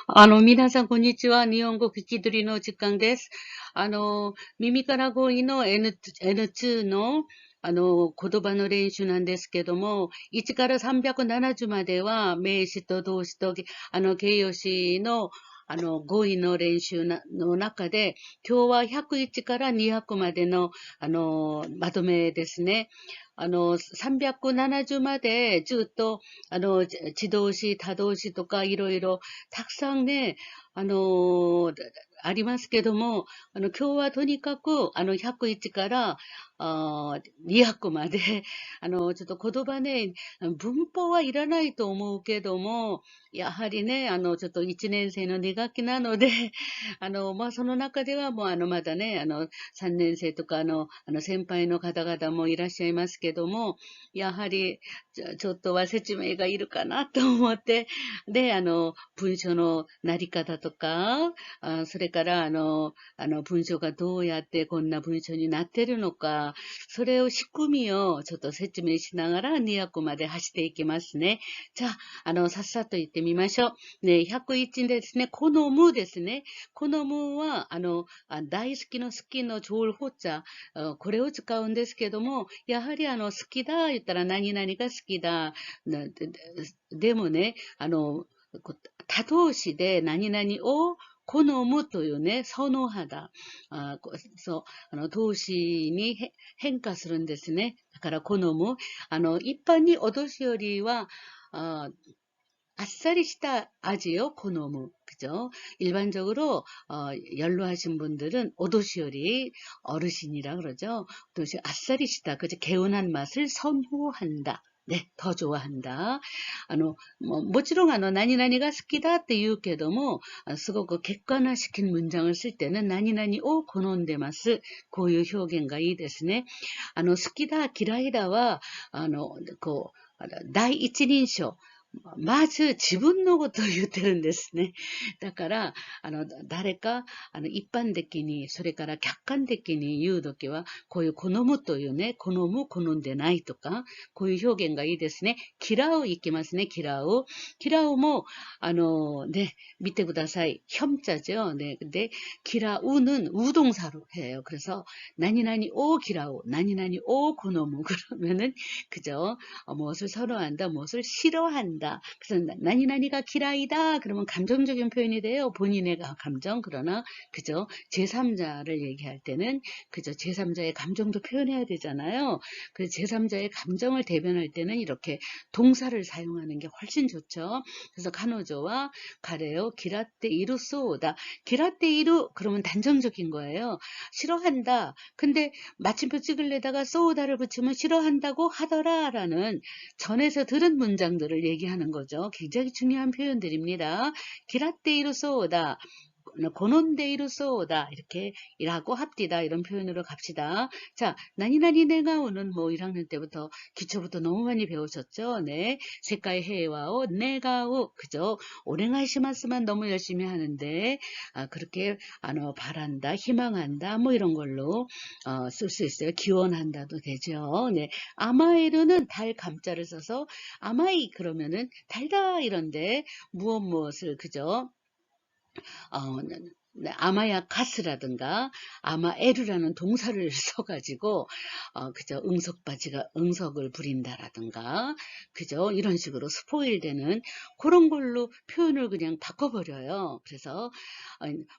皆さん、こんにちは。日本語聞き取りの時間です。耳から語彙の N2 の、言葉の練習なんですけども、1から370までは、名詞と動詞と、形容詞の、語彙の練習の中で、今日は101から200までの、まとめですね。370までずっと、自動詞、他動詞とかいろいろたくさんね、あの、ありますけども、今日はとにかく、101から、200まで、ちょっと言葉ね、文法はいらないと思うけども、やはりね、ちょっと1年生の2学期なので、その中ではもう、まだね、3年生とか、先輩の方々もいらっしゃいますけども、やはり、ちょっとは説明がいるかなと思って、で、文章のなり方とか、それから、文章がどうやってこんな文章になってるのか、それを仕組みをちょっと説明しながら200まで走っていきますね。じゃあ、さっさと言ってみましょう。ね、101ですね。好むですね。好むは、大好きの好きの좋을ホッチャ、これを使うんですけども、やはり好きだ言ったら何々が好きだ。でもね、他動詞で何々を好むというね、선호하다。そう、動詞に変化するんですね。だから好む。一般にお年寄りは、ああっさりした味を好む. 그죠? 일반적으로 연로하신 분들은 오도시오리 어르신이라 그러죠. 도시 아싸리시다. 그죠? 개운한 맛을 선호한다. 네, 더 좋아한다. もちろん 何々が 好きだ って言うけども、すごく객관화시킨 문장을 쓸 때는 何々を 好んでます. こういう表現がいいですね. 好きだ, 嫌いだは, 第一人称。まず自分のことを言ってるんですね。だから、誰か、一般的に、それから客観的に言うときは、こういう好むというね、好む、好んでないとか、こういう表現がいいですね。嫌ういきますね、嫌う。嫌うも、ね、見てください. 혐자죠. 네, 근데, 기라우는 우동사로 해요. 그래서, 나니나니 기라우, 나니나니 고노무. 그러면은, 그죠? 무엇을 선호한다, 무엇을 싫어한다. 그래서 나니나니가嫌い다 그러면 감정적인 표현이 돼요. 본인의 감정. 그러나 그죠? 제3자를 얘기할 때는 그죠? 제3자의 감정도 표현해야 되잖아요. 그래서 제3자의 감정을 대변할 때는 이렇게 동사를 사용하는 게 훨씬 좋죠. 그래서 카노조와 가래요. 기라떼이루 쏘다. 기라떼이루 그러면 단정적인 거예요. 싫어한다. 근데 마침표 찍을래다가 쏘다를 붙이면 싫어한다고 하더라라는 전에서 들은 문장들을 얘기하는 거죠. 굉장히 중요한 표현들입니다. 기라떼이로 쏘다. 고논데이로 쏘다 이렇게 일하고 합디다 이런 표현으로 갑시다. 자, 나니나니 네가오는 뭐 1학년 때부터 기초부터 너무 많이 배우셨죠? 네, 색깔 해와오 네가오 그죠? 오랭하시마스만 너무 열심히 하는데 그렇게 바란다, 희망한다 뭐 이런 걸로 쓸 수 있어요. 기원한다도 되죠. 네, 아마에르는 달 감자를 써서 아마이 그러면은 달다 이런데 무엇을 그죠? 아마야 카스라든가 아마에르라는 동사를 써가지고 그저 응석을 부린다라든가 그죠 이런 식으로 스포일되는 그런 걸로 표현을 그냥 바꿔버려요. 그래서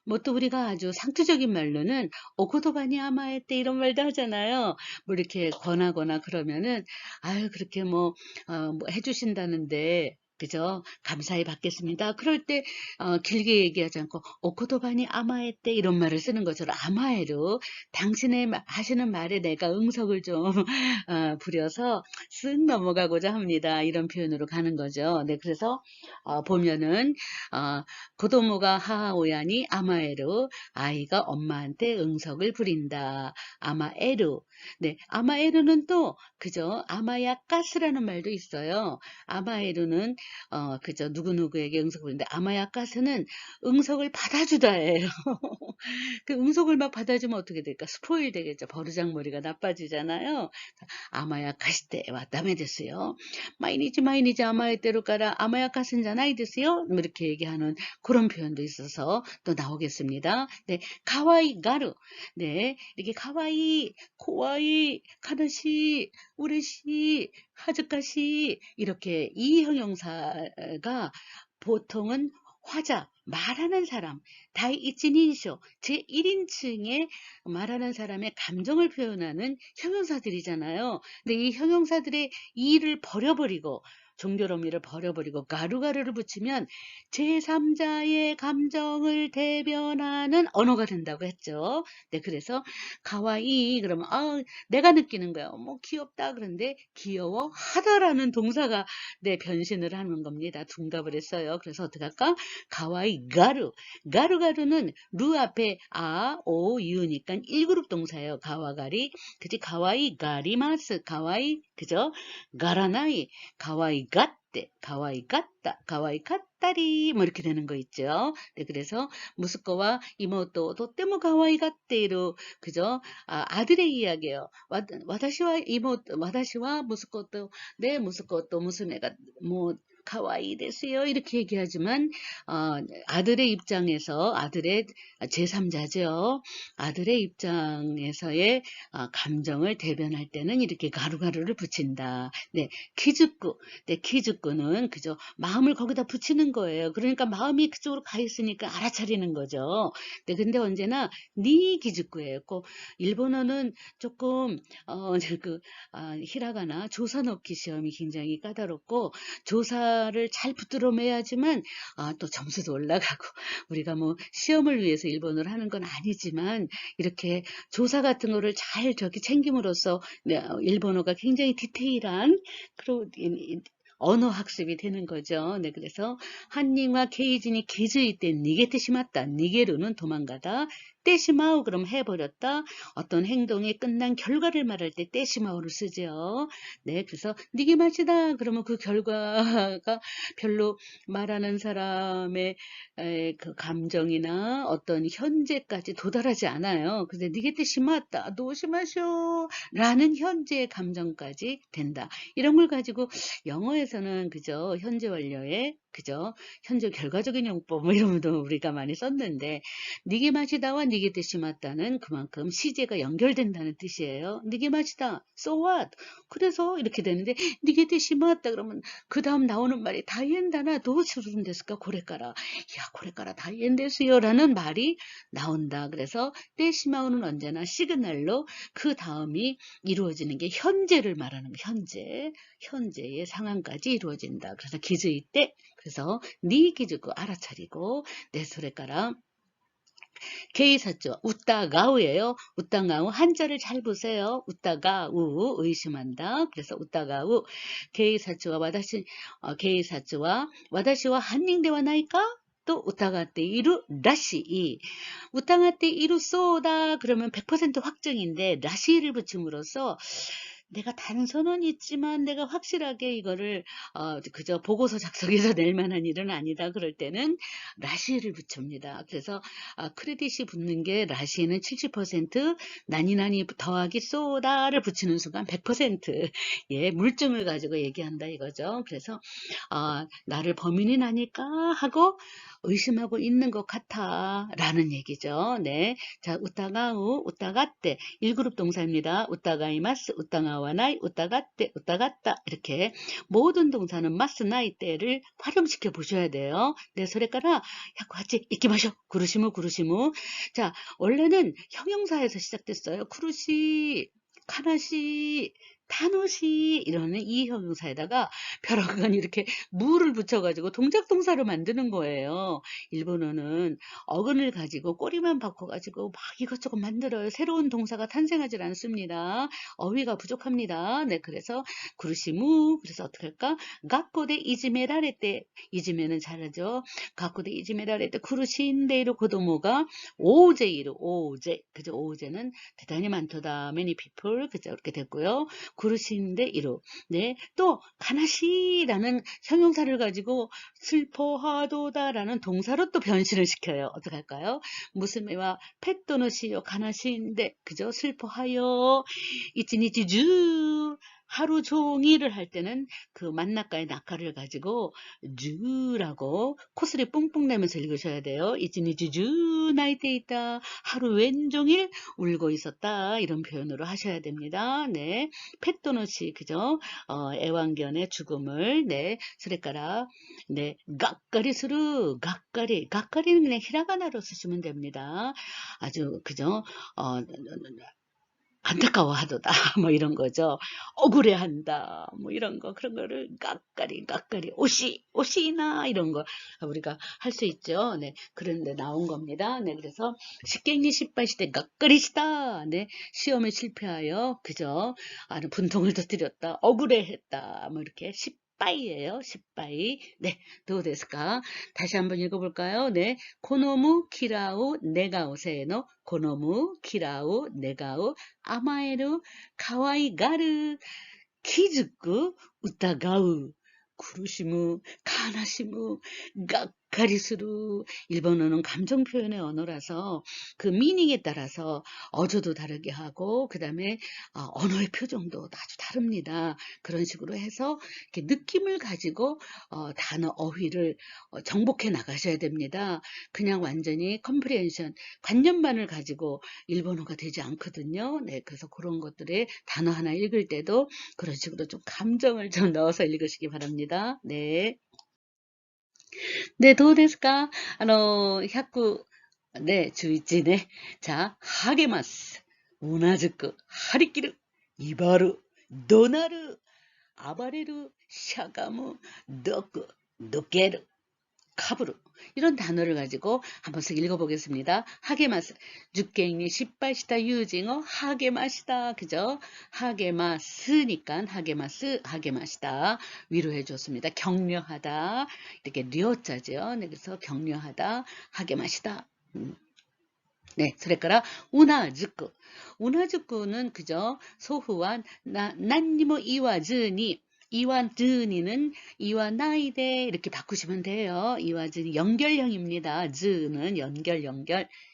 뭐 또 우리가 아주 상투적인 말로는 오코도바니 아마에때 이런 말도 하잖아요. 뭐 이렇게 권하거나 그러면은 아유 그렇게 뭐 해주신다는데 그죠? 감사히 받겠습니다. 그럴 때 길게 얘기하지 않고 오코도바니 아마에때 이런 말을 쓰는 것처럼 아마에로 당신의 하시는 말에 내가 응석을 좀 부려서 쓱 넘어가고자 합니다. 이런 표현으로 가는 거죠. 네, 그래서 보면은 고도모가 하하오야니 아마에로 아이가 엄마한테 응석을 부린다. 아마에루. 네, 아마에루는 또 그죠? 아마야 가스라는 말도 있어요. 아마에루는 그죠. 누구누구에게 응석을 했는데 아마야카스는 응석을 받아주다예요. 그 응석을 막 받아주면 어떻게 될까? 스포일 되겠죠. 버르장머리가 나빠지잖아요. 아마야카시테 왔다메 됐어요. 마이니치 아마에테로 가라 아마야카스인잖아이 됐어요. 뭐 이렇게 얘기하는 그런 표현도 있어서 또 나오겠습니다. 네, 가와이 가루. 네, 이렇게 가와이, 코와이, 카나시, 우레시, 하즈카시 이렇게 이 형용사가 보통은 화자, 말하는 사람, 다이이치닌쇼, 제1인칭의 말하는 사람의 감정을 표현하는 형용사들이잖아요. 근데 이 형용사들의 이를 버려버리고 종교로미를 버려버리고 가루가루를 붙이면 제3자의 감정을 대변하는 언어가 된다고 했죠. 네, 그래서 가와이 그러면 내가 느끼는 거예요. 뭐 귀엽다 그런데 귀여워하다라는 동사가 네, 변신을 하는 겁니다. 둔갑을 했어요. 그래서 어떻게 할까? 가와이 가루. 가루가루는 루 앞에 아, 오, 유니까 1그룹 동사예요. 가와가리. 그치? 가와이 가리마스. 가와이, 그죠? 가라나이. 가와이 갓데. 가와이 갓다. 가와이 갓다리. 뭐 이렇게 되는 거 있죠. 네, 그래서 무스코와 이모토 도떼모 가와이 갓데로, 그죠? 아들의 이야기예요. 와다시와 이모토, 와다시와 무스코도, 네, 무스코도 무스메가 뭐 가와이 됐어요. 이렇게 얘기하지만 아들의 입장에서 아들의 제3자죠. 아들의 입장에서의 감정을 대변할 때는 이렇게 가루가루를 붙인다. 네, 키즈쿠. 네, 키즈쿠는 그저 마음을 거기다 붙이는 거예요. 그러니까 마음이 그쪽으로 가 있으니까 알아차리는 거죠. 네, 근데 언제나 니 기즈쿠예요. 꼭 일본어는 조금 히라가나 조사 넣기 시험이 굉장히 까다롭고 조사를 잘 붙들어매야지만 또 점수도 올라가고 우리가 뭐 시험을 위해서 일본어를 하는 건 아니지만 이렇게 조사 같은 거를 잘 저기 챙김으로써 네, 일본어가 굉장히 디테일한 그런 언어 학습이 되는 거죠. 네, 그래서 한닝과 케이진이 기즈이 때 니게테 시마다. 니게루는 도망가다. 떼시마우 그럼 해버렸다. 어떤 행동이 끝난 결과를 말할 때 떼시마우를 쓰죠. 네, 그래서 니게 마치다 그러면 그 결과가 별로 말하는 사람의 그 감정이나 어떤 현재까지 도달하지 않아요. 근데 니게테 시마다. 노시마쇼 라는 현재의 감정까지 된다. 이런 걸 가지고 영어에서는 그죠 현재 완료에 그죠 현재 결과적인 용법 뭐 이런 것도 우리가 많이 썼는데 니게 마시다와 니게 데시마다는 그만큼 시제가 연결된다는 뜻이에요. 니게 마시다 so what 그래서 이렇게 되는데 니게 데시마다 그러면 그 다음 나오는 말이 다이엔다나 도우스룬 데스까 고레까라 야 고레까라 다이엔 데스요 라는 말이 나온다. 그래서 데시마우는 언제나 시그널로 그 다음이 이루어지는 게 현재를 말하는 거 현재의 상황까지 이루어진다. 그래서 기즈이 때 그래서 니 기즈고 알아차리고 내 소리까라 케이사죠. 웃다가우예요. 웃다가우 한자를 잘 보세요. 웃다가우 의심한다. 그래서 웃다가우 케이사츠와 와다시 케이사츠와 와다시와 한닝대와 나이까? 또 우타가테 이루 라시 우타가테 이루 쏘다 그러면 100% 확정인데 라시를 붙임으로써 내가 단서는 있지만 내가 확실하게 이거를 그저 보고서 작성해서 낼 만한 일은 아니다. 그럴 때는 라시를 붙입니다. 그래서 크레딧이 붙는 게 라시는 70% 나니나니 더하기 쏘다를 붙이는 순간 100% 예, 물증을 가지고 얘기한다 이거죠. 그래서 나를 범인이 아닐까 하고 의심하고 있는 것 같아 라는 얘기죠. 네. 자, 우타가우, 우타가떼 1그룹 동사입니다. 우타가이마스, 우타가와나이, 우타가떼, 우타가따 이렇게 모든 동사는 마스, 나이, 때를 활용시켜 보셔야 돼요. 네, 소리까라 같이 이키마쇼 구르시무 자, 원래는 형용사에서 시작됐어요. 쿠루시, 카나시, 타노시 이러는 이 형용사에다가 벼락간 이렇게 무를 붙여가지고 동작 동사로 만드는 거예요. 일본어는 어근을 가지고 꼬리만 바꿔가지고 막 이것저것 만들어요. 새로운 동사가 탄생하지 않습니다. 어휘가 부족합니다. 네, 그래서 구르시무 그래서 어떻게 할까? 가코데 이지메라레 때 이지메는 잘하죠. 가코데 이지메라레 때 구르시인데이로 고도모가 오제이로 오제 그죠? 오제는 대단히 많도다. many people 그죠? 이렇게 됐고요. 苦しんで 이루. 네, 또 가나시라는 형용사를 가지고 슬퍼하도다라는 동사로 또 변신을 시켜요. 어떻게 할까요? 무스메와 펫도노시요 가나시인데 그죠? 슬퍼하여 이치니치 주 하루 종일을 할 때는 그 만나까의 낙하를 가지고 주라고 코스를 뿡뿡 내면서 읽으셔야 돼요. 이치니치 주 나이테 있다. 하루 왼종일 울고 있었다. 이런 표현으로 하셔야 됩니다. 네, 펫도노시 그죠? 애완견의 죽음을 네, 스레까라 네, 가까리스루 가까리는 그냥 히라가나로 쓰시면 됩니다. 아주 그죠? 안타까워하도다 뭐 이런 거죠. 억울해한다 뭐 이런 거 그런 거를 가까리 오시나 이런 거 우리가 할 수 있죠. 네, 그런데 나온 겁니다. 네, 그래서 식객니 실패시대 가까리시다. 네, 시험에 실패하여 그죠? 분통을 터뜨렸다. 억울해했다. 뭐 이렇게 십바이예요. 십바이. 네, 도우데스까? 다시 한번 읽어볼까요? 네, 코노무 키라우 네가오세노 코노무 키라우 네가오 아마에루 가와이가르 키즈쿠 우타가우苦しむ 가나시무 가카리스루 일본어는 감정 표현의 언어라서 그 미닝에 따라서 어조도 다르게 하고 그 다음에 언어의 표정도 아주 다릅니다. 그런 식으로 해서 이렇게 느낌을 가지고 단어 어휘를 정복해 나가셔야 됩니다. 그냥 완전히 컴프리hen션 관념만을 가지고 일본어가 되지 않거든요. 네, 그래서 그런 것들에 단어 하나 읽을 때도 그런 식으로 좀 감정을 좀 넣어서 읽으시기 바랍니다. 네. 네, どうですか? 100、ね、11ね。자, 하게마스. 同じく、張り切る、威張る、怒鳴る、暴れる、しゃがむ、どく、どける、카부르 이런 단어를 가지고 한번씩 읽어보겠습니다. 하게마스 죽갱이失敗した 유징어 하게마시다 그죠? 하게마스니까 하게마시다 위로해 줬습니다. 격려하다 이렇게 료자죠. 네, 그래서 격려하다 하게마시다. 네, それから 우나즈쿠 우나즈쿠는 그죠? 소후한 난니모 이와즈니 이와즈니는 이와나이데 이렇게 바꾸시면 돼요. 이와즈니 연결형입니다. 즈는 연결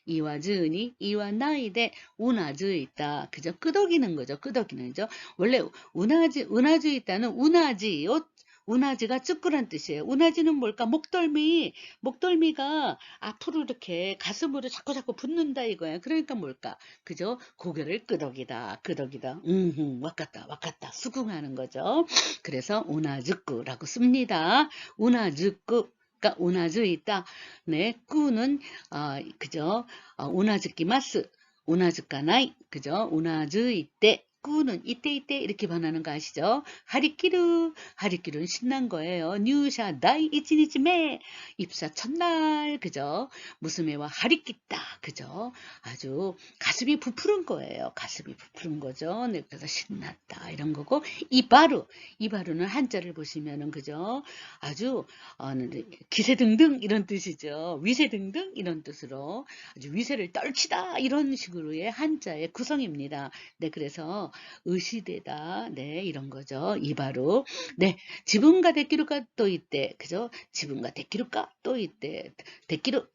이와즈니 이와나이데 우나즈 있다. 그죠? 끄덕이는 거죠. 끄덕이는 거죠. 원래 우나즈 있다는 우나지요. 우나지가 쭈꾸란 뜻이에요. 우나지는 뭘까? 목덜미가 앞으로 이렇게 가슴으로 자꾸 붙는다 이거예요. 그러니까 뭘까? 그죠? 고개를 끄덕이다. 와갔다. 수긍하는 거죠. 그래서 우나즈꾸라고 씁니다. 우나즈꾸. 그러니까 우나즈 있다. 네, 꾸는 그죠? 우나즈키마스. 우나즈까나이. 그죠? 우나즈 이때. 꾸는 이때 이렇게 변하는 거 아시죠? 하리키루는 신난 거예요. 뉴샤 다이 이치니치메 입사 첫날 그죠? 무스메와 하리키다 그죠? 아주 가슴이 부푸른 거예요. 가슴이 부푸른 거죠. 네, 그래서 신났다 이런 거고 이바루는 한자를 보시면은 그죠? 아주 기세등등 이런 뜻이죠. 위세등등 이런 뜻으로 아주 위세를 떨치다 이런 식으로의 한자의 구성입니다. 네, 그래서 의시되다. 네, 이런 거죠. 이바로. 네, 지분가 데키루가 또 있대. 그죠? 지분가 데키루가 또 있대. 데키루,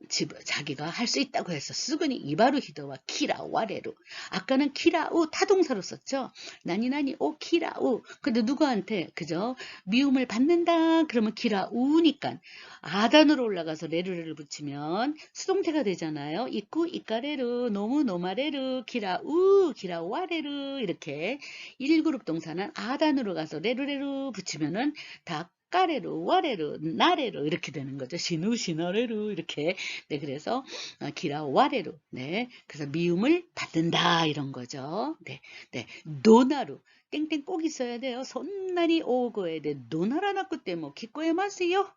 자기가 할 수 있다고 해서 쓰그니 이바루 히도와 키라우 와레루. 아까는 키라우 타동사로 썼죠. 나니 오 키라우. 근데 누구한테 그죠? 미움을 받는다. 그러면 키라우니까 아단으로 올라가서 레루를 붙이면 수동태가 되잖아요. 이쿠 이까레루 노무 노마레루 키라우 와레루 이렇게 1그룹 동사는 아단으로 가서 레루레루 붙이면은 다 까레루, 와레루, 나레루 이렇게 되는 거죠. 시누레루 이렇게. 네, 그래서 기라 와레루. 네, 그래서 미움을 받는다 이런 거죠. 네, 노나루. 땡땡 꼭 있어야 돼요. 손날이 오고에 돼. 노나라나꾸 때문에 기꺼에 마세요.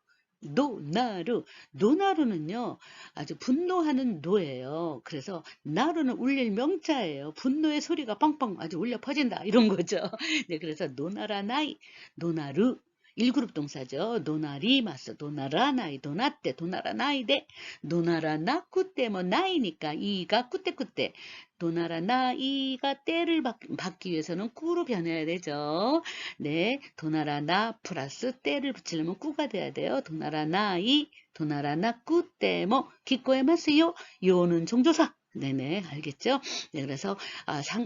노나루는요 아주 분노하는 노예요. 그래서 나루는 울릴 명자예요. 분노의 소리가 빵빵 아주 울려 퍼진다 이런 거죠. 네, 그래서 노나라나이 노나루 1그룹 동사죠. 도나리마스, 도나라나이, 도나떼, 도나라나이데, 도나라나쿠떼 뭐 나이니까 이가 꾸떼꾸떼. 도나라나이가 때를 받기 위해서는 꾸로 변해야 되죠. 네, 도나라나 플러스 때를 붙이려면 꾸가 돼야 돼요. 도나라나이, 도나라나꾸 때뭐 기꺼에마스요. 요는 종조사. 네네, 알겠죠? 네, 그래서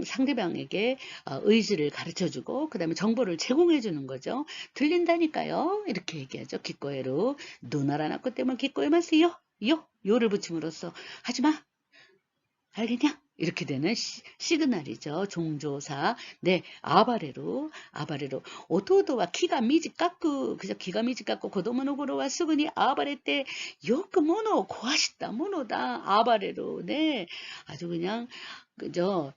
상대방에게 의지를 가르쳐주고 그 다음에 정보를 제공해주는 거죠. 들린다니까요. 이렇게 얘기하죠. 기꺼에로 노나라나꾸 때문에 기꺼에마스요. 요를 붙임으로써 하지마. 알겠냐? 이렇게 되는 시그널이죠. 종조사. 네, 아바레로. 오토도와 키가 미지깎고, 그저 기가 미지깎고, 고도모노고로 와 수근이 아바레 때, 요크 모노, 고하시다, 모노다, 아바레로. 네, 아주 그냥, 그죠,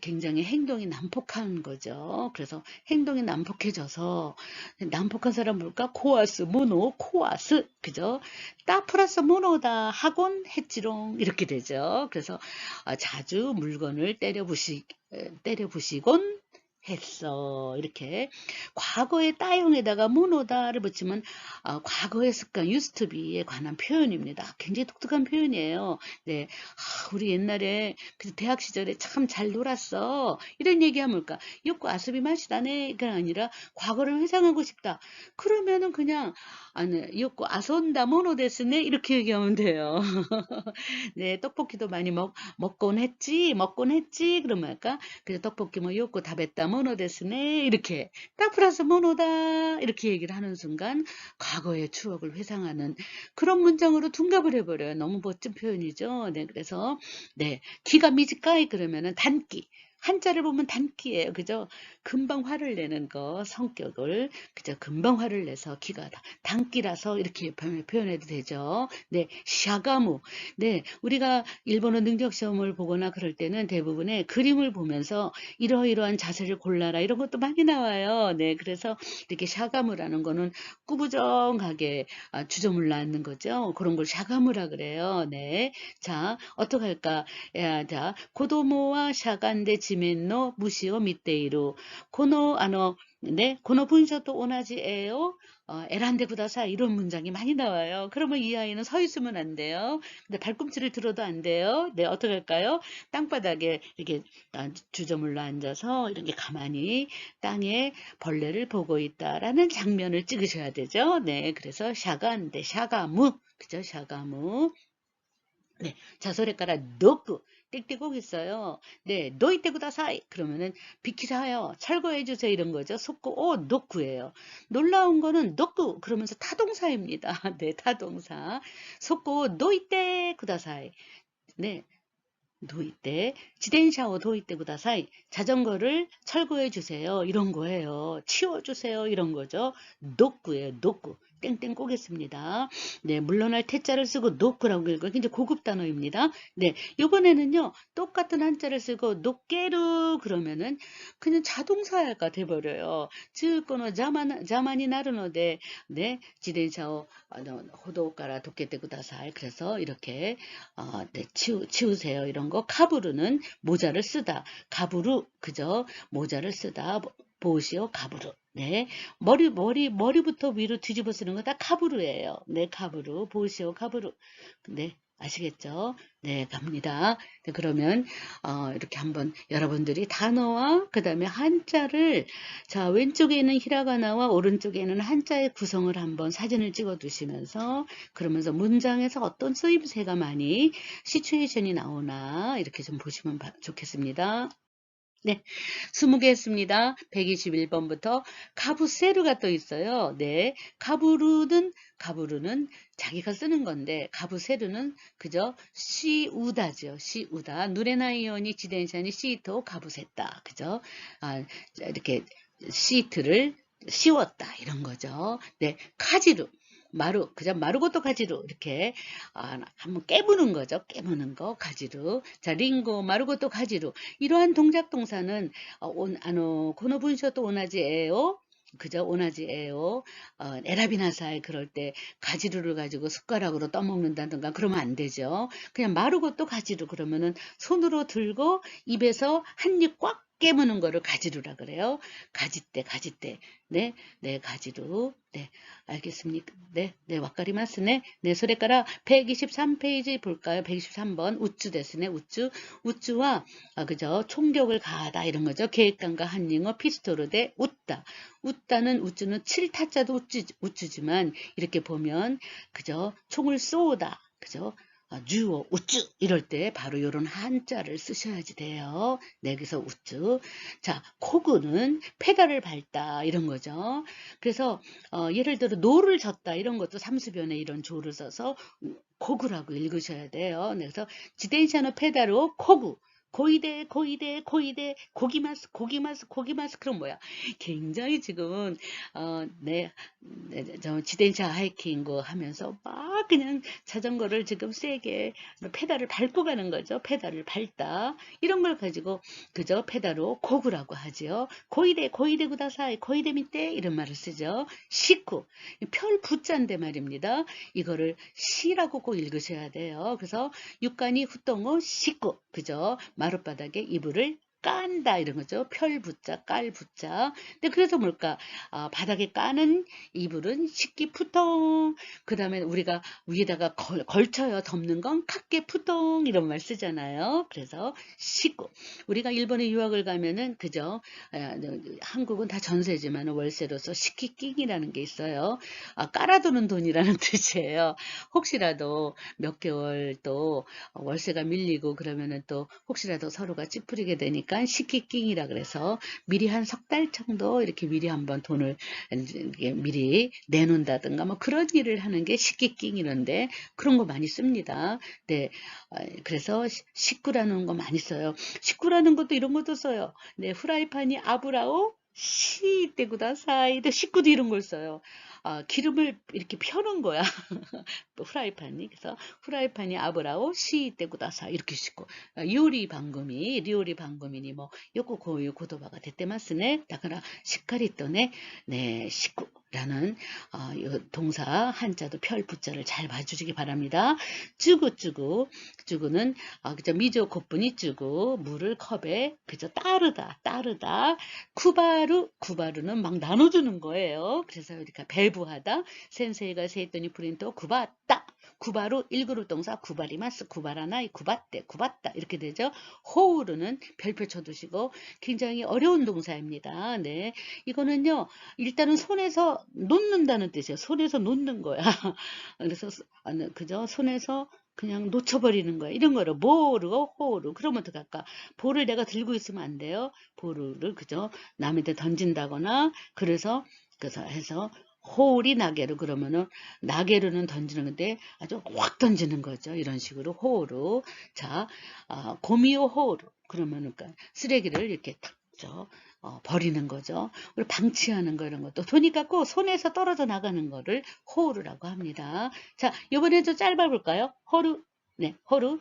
굉장히 행동이 난폭한 거죠. 그래서 행동이 난폭해져서, 난폭한 사람 뭘까? 코아스, 모노, 코아스. 그죠? 따 플러스 모노다, 학원, 했지롱. 이렇게 되죠. 그래서 자주 물건을 때려부시곤 했어. 이렇게 과거의 따용에다가 모노다를 붙이면 과거의 습관, 유스투비에 관한 표현입니다. 굉장히 독특한 표현이에요. 네, 우리 옛날에 대학 시절에 참 잘 놀았어. 이런 얘기하면 뭘까? 욕구 아수비 맛이다네가 아니라 과거를 회상하고 싶다. 그러면은 그냥 욕구 아손다 모노데스네 이렇게 얘기하면 돼요. 네, 떡볶이도 많이 먹곤 했지, 그러면 할까? 그래서 떡볶이 뭐 욕구 다 뱉다 모노데스네 이렇게 딱 플러스 모노다 이렇게 얘기를 하는 순간 과거의 추억을 회상하는 그런 문장으로 둔갑을 해버려요. 너무 멋진 표현이죠. 네, 그래서 네, 기가 미지까이 그러면은 단기. 한자를 보면 단기예요. 그죠? 금방 화를 내는 거, 성격을. 그죠? 금방 화를 내서 기가 단기라서 이렇게 표현해도 되죠. 네, 샤가무. 네, 우리가 일본어 능력 시험을 보거나 그럴 때는 대부분의 그림을 보면서 이러이러한 자세를 골라라 이런 것도 많이 나와요. 네, 그래서 이렇게 샤가무라는 거는 꾸부정하게 주저물 낳는 거죠. 그런 걸 샤가무라 그래요. 네, 자, 어떡할까? 야, 자, 고도모와 샤간데 지멘노 무시오 밑데이루 고노 네, 고노 분쇼도 오나지에요. 에란데 구다사 이런 문장이 많이 나와요. 그러면 이 아이는 서 있으면 안 돼요. 근데 발꿈치를 들어도 안 돼요. 네, 어떻게 할까요? 땅바닥에 이렇게 주저물러 앉아서 이렇게 가만히 땅에 벌레를 보고 있다라는 장면을 찍으셔야 되죠. 네, 그래서 샤간데 샤가무 그죠? 샤가무. 네, 자소리가라 노크 띡띡 있어요. 네, 노이테 구다사이 그러면은 비키사요 철거해 주세요 이런 거죠. 속고 노크예요. 놀라운 거는 노크 그러면서 타동사입니다. 네, 타동사. 속고 노이테 구다사이. 네, 도이때 지덴샤오 도이때 구다사이 자전거를 철거해 주세요 이런 거예요. 치워 주세요 이런 거죠. 노쿠예요. 노쿠 땡땡 꼬겠습니다. 네, 물러날 태자를 쓰고 노쿠라고 읽어요. 굉장히 고급 단어입니다. 네, 이번에는요 똑같은 한자를 쓰고 노깨루 그러면은 그냥 자동사가 돼버려요. 즈거노 자만이 나르노데 네, 지덴샤오 호도가라 도깨때 구다사이 그래서 이렇게 네, 치우세요. 이런 거. 카부르는 모자를 쓰다. 가부르, 그죠? 모자를 쓰다. 보시오, 가부르. 네. 머리부터 위로 뒤집어 쓰는 거 다 카부르예요. 네, 카부르. 보시오, 카부르. 네. 아시겠죠? 네, 갑니다. 네, 그러면 이렇게 한번 여러분들이 단어와 그 다음에 한자를 자 왼쪽에 있는 히라가나와 오른쪽에 있는 한자의 구성을 한번 사진을 찍어 두시면서 그러면서 문장에서 어떤 쓰임새가 많이 시츄에이션이 나오나 이렇게 좀 보시면 좋겠습니다. 네, 20개 했습니다. 121번부터 가부세르가 또 있어요. 네, 가부르는 자기가 쓰는 건데 가부세르는 그죠? 시우다죠. 시우다. 누레나이오니 지덴샤니 시토 가부셌다. 그죠? 이렇게 시트를 씌웠다 이런 거죠. 네, 카지루. 그죠? 마루고또 가지루. 이렇게, 한번 깨무는 거죠. 깨무는 거, 가지루. 자, 링고, 마루고또 가지루. 이러한 동작 동사는, 고노분쇼도 오나지에요. 그죠? 오나지에요. 에라비나사에 그럴 때 가지루를 가지고 숟가락으로 떠먹는다든가 그러면 안 되죠. 그냥 마루고또 가지루 그러면은 손으로 들고 입에서 한 입 꽉 깨무는 거를 가지루라 그래요. 가지대, 가지대. 네, 네, 가지루. 네, 알겠습니까? 네, 네, 와카리마스네. 네, 소래까라 123페이지 볼까요? 123번. 우쭈 데스네, 우쭈. 우쭈와, 그죠? 총격을 가하다, 이런 거죠. 계획관과 한닝어, 피스토르 대 웃다. 웃다는, 우쭈는 7타짜도 우쭈지만, 이렇게 보면, 그죠? 총을 쏘다. 그죠? 주어, 우쭈 이럴 때 바로 요런 한자를 쓰셔야지 돼요. 네, 그래서 우쭈. 자, 코구는 페달을 밟다 이런 거죠. 그래서 예를 들어 노를 젓다 이런 것도 삼수변에 이런 조를 써서 코구라고 읽으셔야 돼요. 네, 그래서 지텐샤노 페달로 코구. 고이대, 고이대, 고이대, 고기마스, 고기마스, 고기마스. 그럼 뭐야? 굉장히 지금은 네, 저 지텐샤 하이킹 거 하면서 막 그냥 자전거를 지금 세게 페달을 밟고 가는 거죠. 페달을 밟다. 이런 걸 가지고 그저 페달로 고구라고 하죠. 고이대, 고이대 구다사이, 고이대 밑에 이런 말을 쓰죠. 식구. 별 부자인데 말입니다. 이거를 시라고 꼭 읽으셔야 돼요. 그래서 육간이 후똥어 식구. 그죠? 마룻바닥에 이불을 깐다 이런 거죠. 펼붓자, 깔붓자. 근데 그래서 뭘까? 바닥에 까는 이불은 식기푸통. 그 다음에 우리가 위에다가 걸쳐요. 덮는 건 카케푸통 이런 말 쓰잖아요. 그래서 식구. 우리가 일본에 유학을 가면은 그죠? 한국은 다 전세지만 월세로서 식기낑이라는 게 있어요. 깔아두는 돈이라는 뜻이에요. 혹시라도 몇 개월 또 월세가 밀리고 그러면은 또 혹시라도 서로가 찌푸리게 되니까 식기낑이라 그래서 미리 한 석 달 정도 이렇게 미리 한번 돈을 미리 내놓는다든가 뭐 그런 일을 하는 게 식기낑이런데 그런 거 많이 씁니다. 네, 그래서 식구라는 거 많이 써요. 식구라는 것도 이런 것도 써요. 네, 후라이팬이 아브라오 시때구다 사이드 식구도 이런 걸 써요. 기름을 이렇게 펴는 거야. 후라이팬이. 그래서 후라이팬이 아브라오 시때구다사 이렇게 씻고 요리 방금이 리오리 방금이니 뭐 요거 고유 고도바가 됐대마스네. 다그라 시카리 또네 네 식구라는 동사 한자도 펼부자를 잘 봐주시기 바랍니다. 쭈구쭈구 쭈구는 그저 미조 곱분이 쭈구 물을 컵에 그저 따르다 쿠바루는 막 나눠주는 거예요. 그래서 이렇게 배부하다 센세이가 세했더니 프린터 구바따 구바루 1그룹 동사 구바리마스 구바라나이 구바떼 구바따 이렇게 되죠. 호우르는 별표 쳐두시고 굉장히 어려운 동사입니다. 네, 이거는요 일단은 손에서 놓는다는 뜻이에요. 손에서 놓는 거야. 그래서 그죠? 손에서 그냥 놓쳐버리는 거야. 이런 거를 모르고 호르. 그러면 어떡할까? 볼을 내가 들고 있으면 안 돼요. 볼을 그죠? 남한테 던진다거나 그래서 해서 호울이 나게로 그러면은 나게로는 던지는 건데 아주 확 던지는 거죠. 이런 식으로 호우로. 자, 고미오 호우로 그러면은 그러니까 쓰레기를 이렇게 탁 버리는 거죠. 그리고 방치하는 거 이런 것도 손이 갖고 손에서 떨어져 나가는 거를 호우루라고 합니다. 자, 이번에 좀 짧아볼까요? 호루. 네, 호루.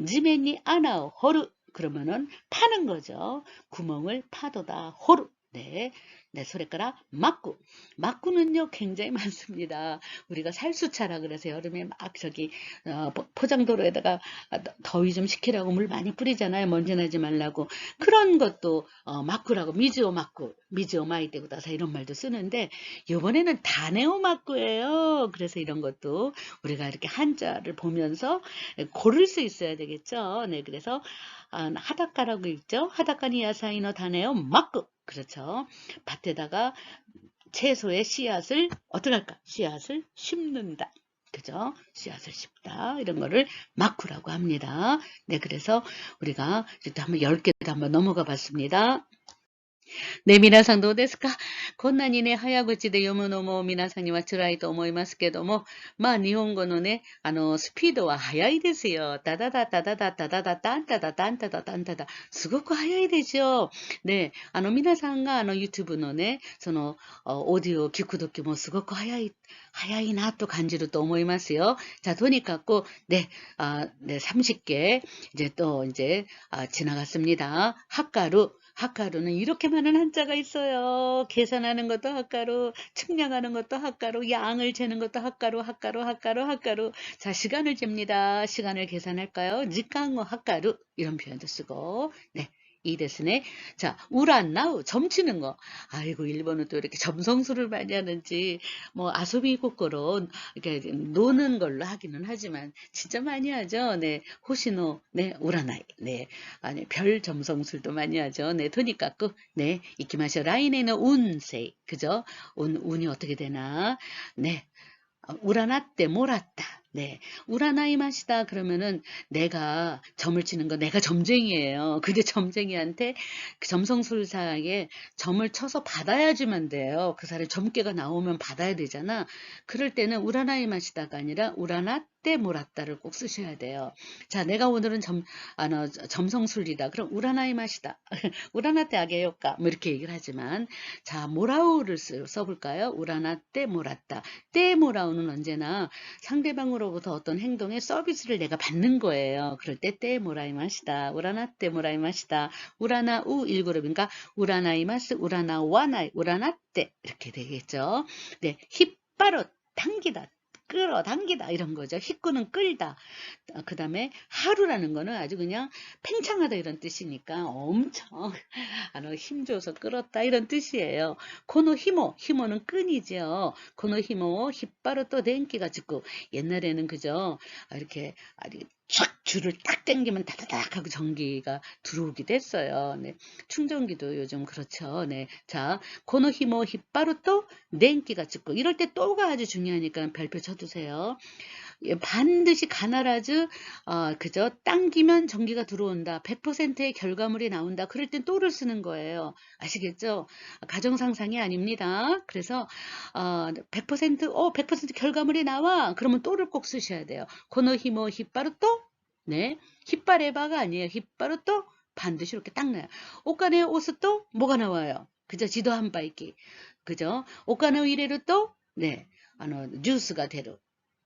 지멘이 아나오 호루. 그러면은 파는 거죠. 구멍을 파도다. 호루. 네. 네, 소래까라 막구. 막구는요, 굉장히 많습니다. 우리가 살수차라 그래서 여름에 막 포장도로에다가 더위 좀 식히라고 물 많이 뿌리잖아요. 먼지 나지 말라고. 그런 것도 막구라고 미즈오 막구, 미즈오 마이데구다사 이런 말도 쓰는데 이번에는 다네오 막구예요. 그래서 이런 것도 우리가 이렇게 한자를 보면서 고를 수 있어야 되겠죠. 네, 그래서 하다카라고 있죠. 하다카니 야사이노 다네오 막구. 그렇죠. 밭에다가 채소의 씨앗을 어떻게 할까? 씨앗을 심는다. 그죠? 씨앗을 심다. 이런 거를 마쿠라고 합니다. 네, 그래서 우리가 이제 한번 10개도 한번 넘어가 봤습니다.ね、皆さんどうですか？こんなにね、早口で読むのも皆さんには辛いと思いますけども、まあ日本語のね、スピードは速いですよ。タダダタダダタダダタンタダタンタダタンタダ。すごく速いでしょ。で、皆さんがYouTube のね、オーディオを聞くときもすごく早いなと感じると思いますよ。자、とにかく、네、네、 30개, 이제 지나갔습니다. 학가루는 이렇게 많은 한자가 있어요. 계산하는 것도 학가루, 측량하는 것도 학가루, 양을 재는 것도 학가루. 자, 시간을 잽니다. 시간을 계산할까요? 직강어 학가루 이런 표현도 쓰고, 네, いいですね. 자, 우라나우, 점치는 거. 아이고, 일본은 또 이렇게 점성술을 많이 하는지, 뭐, 아소비 고코로, 이렇게 노는 걸로 하기는 하지만, 진짜 많이 하죠. 네, 호시노, 네, 우라나이. 네, 아니, 별 점성술도 많이 하죠. 네, 토니까쿠, 네, 이키마쇼. 라인에는 운세, 그죠? 운이 어떻게 되나? 네, 우라나때 몰았다. 네. 우라나이마시다 그러면은 내가 점을 치는 거 내가 점쟁이에요. 근데 점쟁이한테 그 점성술사에 점을 쳐서 받아야지만 돼요. 그 사람이 점괘가 나오면 받아야 되잖아. 그럴 때는 우라나이마시다가 아니라 우라나때 몰았다를 꼭 쓰셔야 돼요. 자, 내가 오늘은 점성술이다. 그럼 우라나이마시다. 우라나때 아게요까 뭐 이렇게 얘기를 하지만 자, 모라우를 써볼까요? 우라나때 몰았다. 때 모라우는 언제나 상대방으로부터 어떤 행동의 서비스를 내가 받는 거예요. 그럴 때 모라이마시다. 우라나 때 모라이마시다. 우라나 우 1그룹이니까 우라나이마스, 우라나와나이, 우라나 때 이렇게 되겠죠. 네, 힙바로 당기다. 끌어당기다 이런 거죠. 히꾸는 끌다. 그 다음에 하루라는 거는 아주 그냥 팽창하다 이런 뜻이니까 엄청 힘줘서 끌었다 이런 뜻이에요. 코노 히모는 끈이죠. 코노 히모 힙바로 또 댕기가 짓고 옛날에는 그죠 이렇게 촥 줄을 딱 당기면 다다닥 하고 전기가 들어오기도 했어요. 네. 충전기도 요즘 그렇죠. 네. 자, 코노 히모 힙바로 또 댕기가 짓고 이럴 때 또가 아주 중요하니까 별표 쳐두세요. 반드시 가나라즈 그죠? 당기면 전기가 들어온다. 100%의 결과물이 나온다. 그럴 땐 또를 쓰는 거예요. 아시겠죠? 가정상상이 아닙니다. 그래서 100% 결과물이 나와. 그러면 또를 꼭 쓰셔야 돼요. 코노 히모 히빠루 또 네. 히빠레바가 아니에요. 히빠루 또 반드시 이렇게 딱 나요. 옷간에 옷은 또 뭐가 나와요? 그죠? 지도 한 바이기. 그죠? 옷간에 이래로 또 네. 주스가 되루.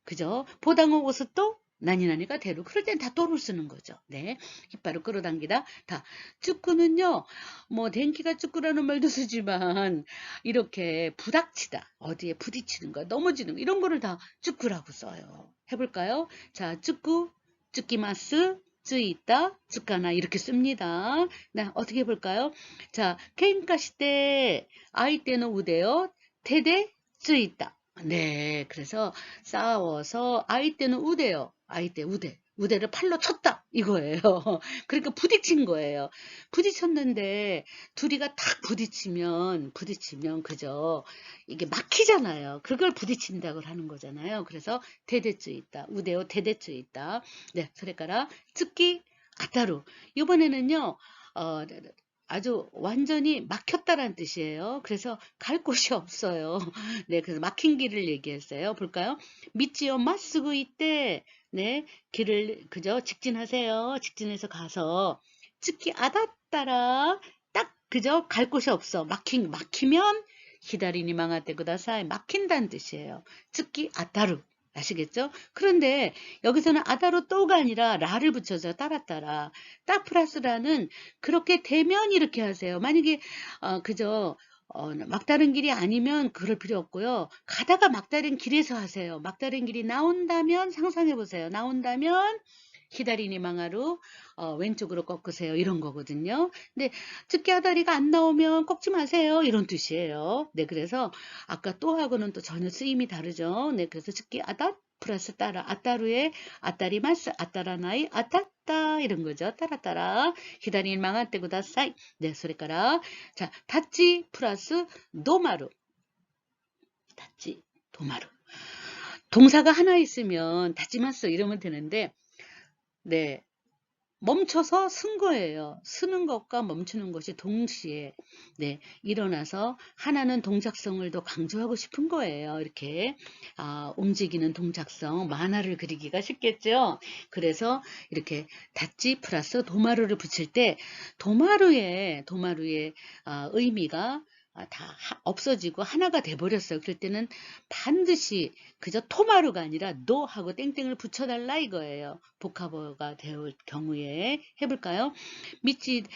그죠? 보당어 옷은 또 나니나니가 대로 그럴 땐 다 또를 쓰는 거죠. 네, 깃발을 끌어당기다. 다 축구는요, 뭐 댕기가 축구라는 말도 쓰지만 이렇게 부닥치다, 어디에 부딪히는 거, 넘어지는 거 이런 거를 다 축구라고 써요. 해볼까요? 자, 축구, 쭈끼마스, 쯔이다, 쯔까나 이렇게 씁니다. 네, 어떻게 해볼까요? 자, 케인카시 때 아이 때는 우대요, 대대 쯔이다. 네, 그래서 싸워서 아이 때는 우대요. 아이 때 우대. 우대를 팔로 쳤다 이거예요. 그러니까 부딪힌 거예요. 부딪혔는데 둘이가 탁 부딪히면 그죠? 이게 막히잖아요. 그걸 부딪힌다고 하는 거잖아요. 그래서 대대주 있다. 우대요 대대주 있다. 네, 소리가라 특기 아따루. 이번에는요. 아주 완전히 막혔다라는 뜻이에요. 그래서 갈 곳이 없어요. 네, 그래서 막힌 길을 얘기했어요. 볼까요? 미치요 마쓰고 있대. 네, 길을 그죠? 직진하세요. 직진해서 가서 특히 아다따라 딱 그죠? 갈 곳이 없어. 막히면 히다리니 망아떼 그다사이 막힌다는 뜻이에요. 특히 아따루. 아시겠죠? 그런데 여기서는 아다로 또가 아니라 라를 붙여서 따라따라 따 플러스라는 그렇게 되면 이렇게 하세요. 만약에 그저 막다른 길이 아니면 그럴 필요 없고요. 가다가 막다른 길에서 하세요. 막다른 길이 나온다면 상상해 보세요. 나온다면 히다리니 망하루 왼쪽으로 꺾으세요. 이런 거거든요. 근데 즉기아다리가 안 나오면 꺾지 마세요. 이런 뜻이에요. 네, 그래서 아까 또하고는 또 전혀 쓰임이 다르죠. 네, 그래서 즉기아다 플러스 따라 아따루에 아따리마스 아따라나이 아따따 이런 거죠. 따라따라 히다리니 망하떼 구다사이. 네, 소리까라. 자, 타치 플러스 도마루. 타치 도마루. 동사가 하나 있으면 타치마스 이러면 되는데 네, 멈춰서 쓴 거예요. 쓰는 것과 멈추는 것이 동시에 네, 일어나서 하나는 동작성을 더 강조하고 싶은 거예요. 이렇게 움직이는 동작성, 만화를 그리기가 쉽겠죠. 그래서 이렇게 다찌 플러스 도마루를 붙일 때 도마루의 의미가 다 없어지고 하나가 돼버렸어요. 그럴 때는 반드시 그저 토마루가 아니라 노 하고 땡땡을 붙여달라 이거예요. 복합어가 될 경우에 해볼까요?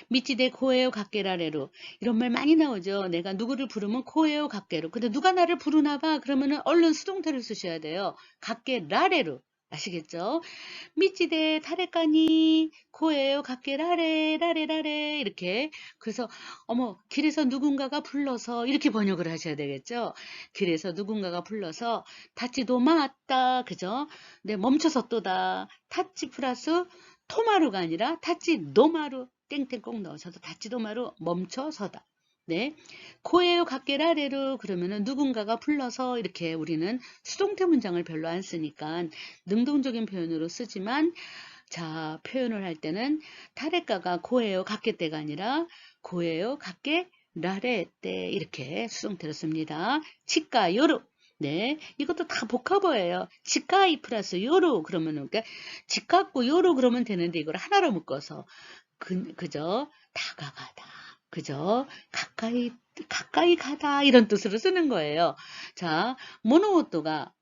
미치데 코에요 각게라레로 이런 말 많이 나오죠. 내가 누구를 부르면 코에요 각게로. 근데 누가 나를 부르나 봐. 그러면은 얼른 수동태를 쓰셔야 돼요. 각게라레로. 아시겠죠? 미치데 타레까니 코에요 각게 라레 라레 라레 이렇게. 그래서 어머 길에서 누군가가 불러서 이렇게 번역을 하셔야 되겠죠. 길에서 누군가가 불러서 타치도 맞다 그죠? 네 멈춰서 또다 타치 플러스 토마루가 아니라 타치 노마루 땡땡 꼭 넣으셔서 타치 도마루 멈춰서다. 네. 코에요 각게라레루 그러면은 누군가가 불러서 이렇게 우리는 수동태 문장을 별로 안 쓰니까 능동적인 표현으로 쓰지만 자 표현을 할 때는 타레카가 고에요 각게 때가 아니라 고에요 각게 라레 때 이렇게 수동태로 씁니다. 치까 요루 네 이것도 다 복합어예요. 치카이 플러스 요루 그러면은 그러니까 치카고 요루 그러면 되는데 이걸 하나로 묶어서 그저 다가가다. 그죠? 가까이 가다 이런 뜻으로 쓰는 거예요. 자, 모노오토가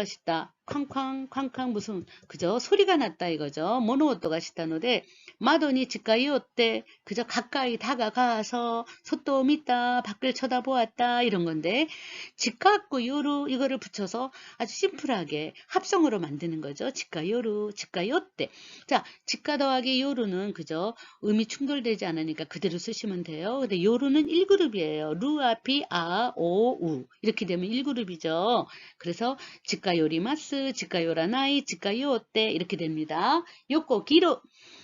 싶다. 쾅쾅 쾅쾅 무슨 그죠? 소리가 났다 이거죠. 모노오토가 싶다노데 마도니 지가이 오때 그저 가까이 다가가서 소또 믿다 밖을 쳐다보았다 이런 건데 직가고 요루 이거를 붙여서 아주 심플하게 합성어로 만드는 거죠. 직가 요루 직가 요때 자 직가 더하기 요루는 그죠? 음이 충돌되지 않으니까 그대로 쓰시면 돼요. 근데 요루는 1그룹이에요. 루, 아피, 아, 오, 우. 이렇게 되면 1그룹이죠. 그래서 직가요리마스, 직가요라나이, 직가요때 이렇게 됩니다. 요꼬기루.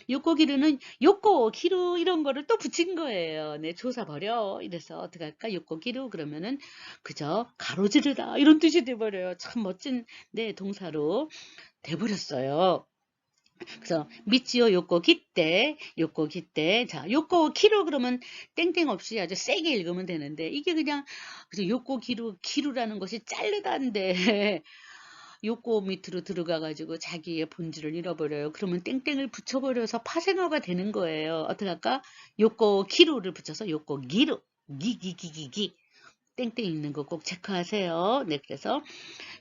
요꼬기루는 요꼬기루 이런 거를 또 붙인 거예요. 네, 조사 버려. 이래서 어떻게 할까? 요꼬기루 그러면은 그죠? 가로지르다 이런 뜻이 돼버려요. 참 멋진 네, 동사로 돼버렸어요. 그래서 미치요 요코 기때 요코 기때 자 요코 키로 그러면 땡땡 없이 아주 세게 읽으면 되는데 이게 그냥 그래서 요코 기루라는 것이 자르다인데 요코 밑으로 들어가 가지고 자기의 본질을 잃어버려요. 그러면 땡땡을 붙여버려서 파생어가 되는 거예요. 어떻게 할까? 요코 키루를 붙여서 요코 기루 기기기기기 땡땡 있는 거 꼭 체크하세요. 네, 그래서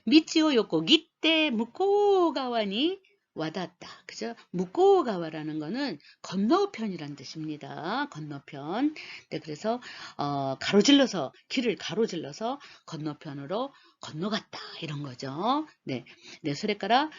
미치오 요코 기때 무코가와니 와닿다. 그죠? 무코가와라는 거는 건너편이란 뜻입니다. 건너편. 네, 그래서 가로질러서 길을 가로질러서 건너편으로 건너갔다 이런 거죠. 네, 네, 소레까라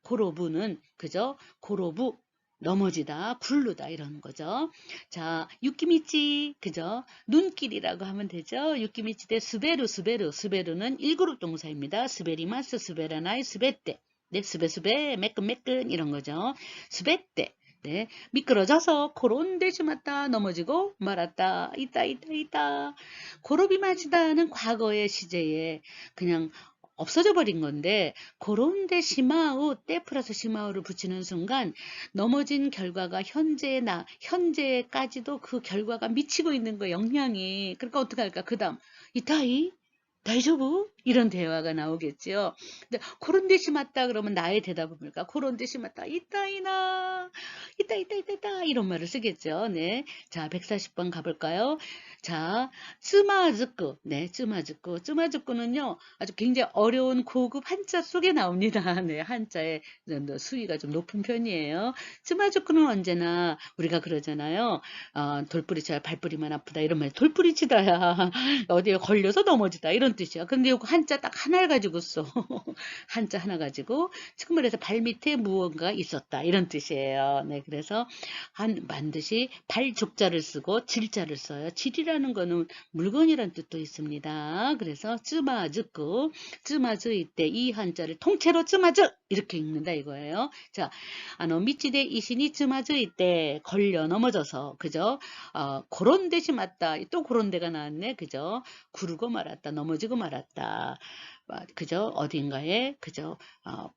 코로부는 그죠? 고로부 넘어지다, 굴르다 이런 거죠. 자, 유키미치 그죠? 눈길이라고 하면 되죠. 유키미치 대 스베루는 1그룹 동사입니다. 스베리마스, 스베라나이, 스베떼. 네, 스베, 매끈 이런 거죠. 스베떼. 네, 미끄러져서 코론데 시맞다 넘어지고 말았다. 있다. 고로비 마치다는 과거의 시제에 그냥 없어져 버린 건데 고론데 시마우 때 플러스 시마우를 붙이는 순간 넘어진 결과가 현재까지도 그 결과가 미치고 있는 거 영향이 그러니까 어떻게 할까 그 다음 이타이 다이조부 이런 대화가 나오겠지요. 근데 그런 듯이 맞다 그러면 나의 대답은 뭘까? 그런 듯이 맞다. 있다 이런 말을 쓰겠죠. 네. 자, 140번 가볼까요? 자, 쯔마즈쿠. 네, 쯔마즈쿠는요, 아주 굉장히 어려운 고급 한자 속에 나옵니다. 네, 한자의 수위가 좀 높은 편이에요. 쯔마즈쿠는 언제나 우리가 그러잖아요. 돌뿌리 쳐야 발뿌리만 아프다. 이런 말. 돌뿌리 치다야. 어디에 걸려서 넘어지다. 이런 뜻이야. 근데 이거 한자 딱 하나를 가지고 써. 한자 하나 가지고. 지금 말해서 발 밑에 무언가 있었다. 이런 뜻이에요. 네, 그래서 반드시 발족자를 쓰고 질자를 써요. 질이라는 거는 물건이란 뜻도 있습니다. 그래서 쯔마즈 이때 이 한자를 통째로 쯔마즈 이렇게 읽는다 이거예요. 자, 미치데 이신이 쯔마즈 이때 걸려 넘어져서 그죠? 그런 데시 맞다. 또 그런 데가 나왔네. 그죠? 구르고 말았다. 넘어지고 말았다. 그죠? 어딘가에 그죠?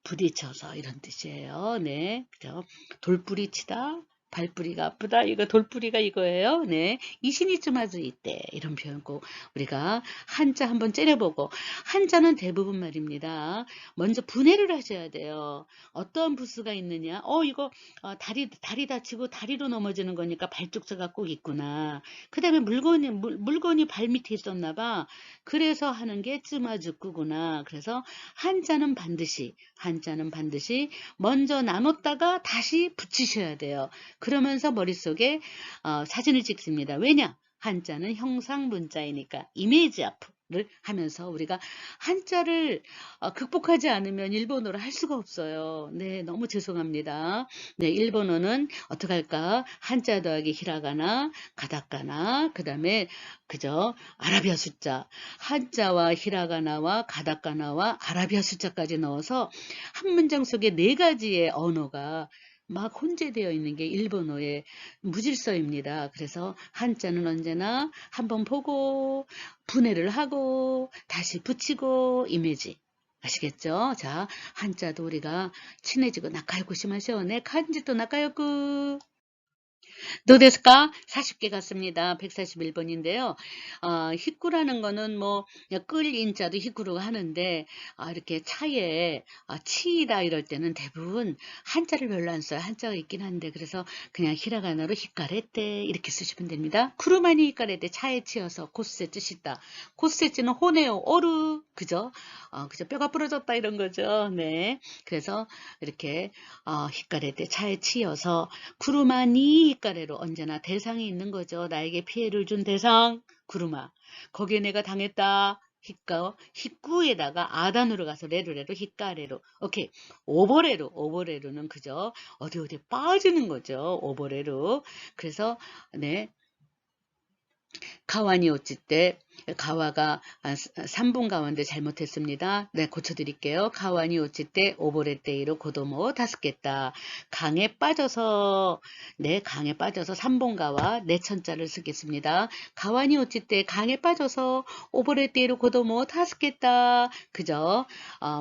부딪혀서 이런 뜻이에요. 네, 그죠? 돌뿌리 치다. 발뿌리가 아프다. 이거 돌뿌리가 이거예요. 네. 이시니츠마즈 이때 이런 표현 꼭 우리가 한자 한번 째려보고 한자는 대부분 말입니다. 먼저 분해를 하셔야 돼요. 어떤 부수가 있느냐? 이거 다리 다치고 다리로 넘어지는 거니까 발족자가 꼭 있구나. 그다음에 물건이 발 밑에 있었나 봐. 그래서 하는 게 쯔마즈꾸구나. 그래서 한자는 반드시 먼저 나눴다가 다시 붙이셔야 돼요. 그러면서 머릿속에 사진을 찍습니다. 왜냐? 한자는 형상 문자이니까 이미지 아프. 하면서 우리가 한자를 극복하지 않으면 일본어를 할 수가 없어요. 네, 너무 죄송합니다. 네, 일본어는 어떻게 할까? 한자 더하기 히라가나, 가다카나, 그 다음에 그죠? 아라비아 숫자. 한자와 히라가나와 가다카나와 아라비아 숫자까지 넣어서 한 문장 속에 네 가지의 언어가 막 혼재되어 있는 게 일본어의 무질서입니다. 그래서 한자는 언제나 한번 보고 분해를 하고 다시 붙이고 이미지. 아시겠죠? 자, 한자도 우리가 친해지고 나카요쿠 시마쇼. 네, 간지도 나카요쿠. 도데스까? 40개 같습니다. 141번인데요. 히꾸라는 거는 뭐, 끌 인자도 히꾸루가 하는데, 이렇게 차에, 치이다 이럴 때는 대부분 한자를 별로 안 써요. 한자가 있긴 한데, 그래서 그냥 히라가나로 히카레떼 이렇게 쓰시면 됩니다. 쿠르마니 히카레떼 차에 치여서 코스에 찌시다. 코스에 찌는 호네오, 오르. 그죠? 그죠? 뼈가 부러졌다 이런 거죠. 네. 그래서 이렇게, 히카레떼 차에 치여서 구루마니 히카레로 언제나 대상이 있는 거죠. 나에게 피해를 준 대상 구루마. 거기에 내가 당했다. 히까 히꾸에다가 아단으로 가서 레루레로 히카레로. 오케이. 오버레루는 그죠. 어디 빠지는 거죠. 오버레루. 그래서 네. 가와니 오치 때 가와가 3분 가와인데 잘못했습니다. 네, 고쳐드릴게요. 가와니 오치 때 오보레테이로 고도모 다스겠다. 강에 빠져서 네, 강에 빠져서 3분 가와 내천자를 쓰겠습니다. 가와니 오치 때 강에 빠져서 오보레테이로 고도모 다스겠다. 그죠?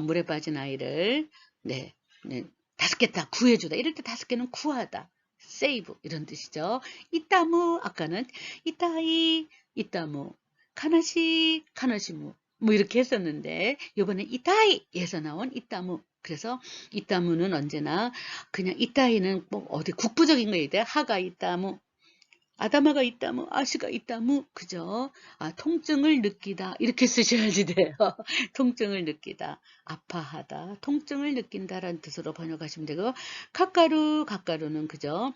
물에 빠진 아이를 네, 네, 다스겠다 구해주다. 이럴 때 다스게는 구하다. 세이브 이런 뜻이죠. 이따무 아까는 이따이 이따무 카나시 카나시무 뭐 이렇게 했었는데 이번에 이따이에서 나온 이따무. 그래서 이따무는 언제나 그냥 이따이는 뭐 어디 국부적인 거에 대해 하가 이따무 아다마가 있다무, 아시가 있다무, 그죠? 통증을 느끼다. 이렇게 쓰셔야지 돼요. 통증을 느끼다. 아파하다. 통증을 느낀다라는 뜻으로 번역하시면 되고, 가까루는 그죠?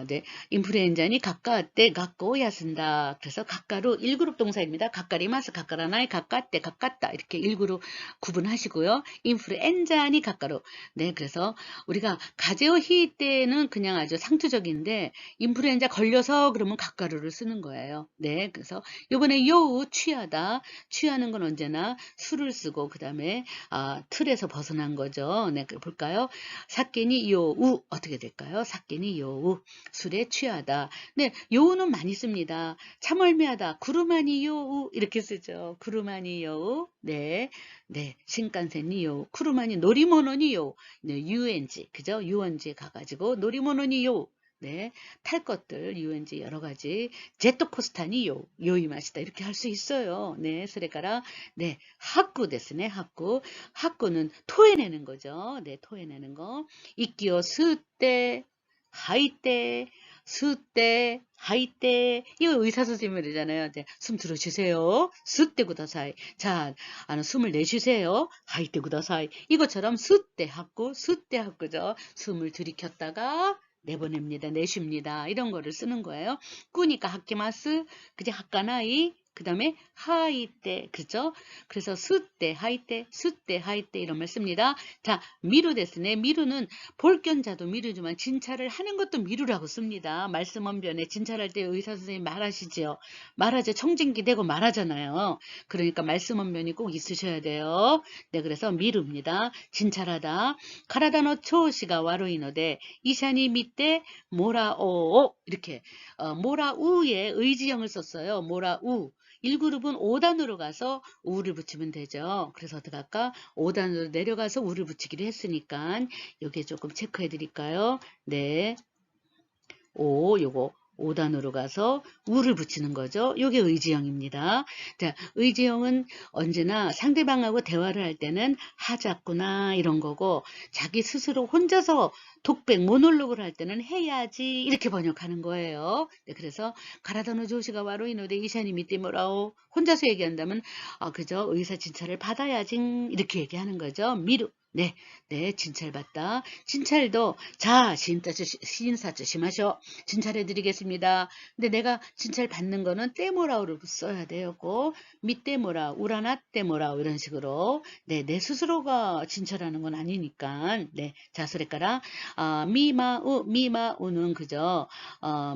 네. 인플루엔자니 가까때 갖고 야쓴다. 그래서 가까루 1그룹 동사입니다. 가까리마스, 가까라나이, 가까때, 가깝다. 이렇게 1그룹 구분하시고요. 인플루엔자니 가까루. 네. 그래서 우리가 가제오히 때는 그냥 아주 상투적인데, 인플루엔자 걸려서 그러면 가까루를 쓰는 거예요. 네, 그래서 요번에 요우 취하다. 취하는 건 언제나 술을 쓰고 그 다음에 틀에서 벗어난 거죠. 네, 볼까요? 사케니 요우 어떻게 될까요? 사케니 요우 술에 취하다. 네, 요우는 많이 씁니다. 참얼미하다. 구루마니 요우 이렇게 쓰죠. 구루마니 요우. 네, 네, 신칸센니 요우. 쿠루마니 노리모노니 요우. 네, 유엔지 그죠? 유원지에 가가지고 노리모노니 요우. 네, 탈 것들, 유엔지 여러 가지, 제트코스타니 요이 맛이다. 이렇게 할 수 있어요. 네, 그래가라, 네, 학구 됐으네, 학구. 학구는 토해내는 거죠. 네, 토해내는 거. 이끼요, 스때, 하이때, 스때, 하이때. 이거 의사 선생님이잖아요. 이제 숨 들어주세요. 스때 구다사이. 자, 숨을 내쉬세요. 하이때 구다사이. 이것처럼 스때 학구죠. 숨을 들이켰다가, 내보냅니다. 내쉽니다. 이런 거를 쓰는 거예요. 꾸니까 하키마스, 그제 하까나이, 그 다음에 하이때, 그죠? 그래서 스때, 하이때, 스때, 하이때 이런 말 씁니다. 자, 미루 데스네. 미루는 볼견자도 미루지만 진찰을 하는 것도 미루라고 씁니다. 말씀 언변에 진찰할 때 의사 선생님 말하시죠. 말하죠. 청진기 대고 말하잖아요. 그러니까 말씀 언변이 꼭 있으셔야 돼요. 네, 그래서 미루입니다. 진찰하다. 카라다노 초시가 와로이노데 이샤니 밑에 모라오 이렇게 모라우에 의지형을 썼어요. 모라우. 1그룹은 5단으로 가서 우를 붙이면 되죠. 그래서 어떻게 할까? 5단으로 내려가서 우를 붙이기로 했으니까 여기에 조금 체크해 드릴까요? 네. 요거 5단으로 가서 우를 붙이는 거죠. 요게 의지형입니다. 자, 의지형은 언제나 상대방하고 대화를 할 때는 하자꾸나 이런 거고 자기 스스로 혼자서 독백 모놀로그를 할 때는 해야지 이렇게 번역하는 거예요. 네, 그래서 가라다노 조시가 와로 이노데 이샤니 미띠 뭐라오 혼자서 얘기한다면 그죠 의사 진찰을 받아야지 이렇게 얘기하는 거죠. 미루 네, 네, 진찰받다. 진찰도, 자, 시인사 조심하셔. 진찰해드리겠습니다. 근데 내가 진찰 받는 거는 때모라우를 써야 돼요. 꼭. 밑때모라, 우라나 때모라, 이런 식으로. 네, 내 스스로가 진찰하는 건 아니니까. 네, 자, 소래까라. 미마우는 그저,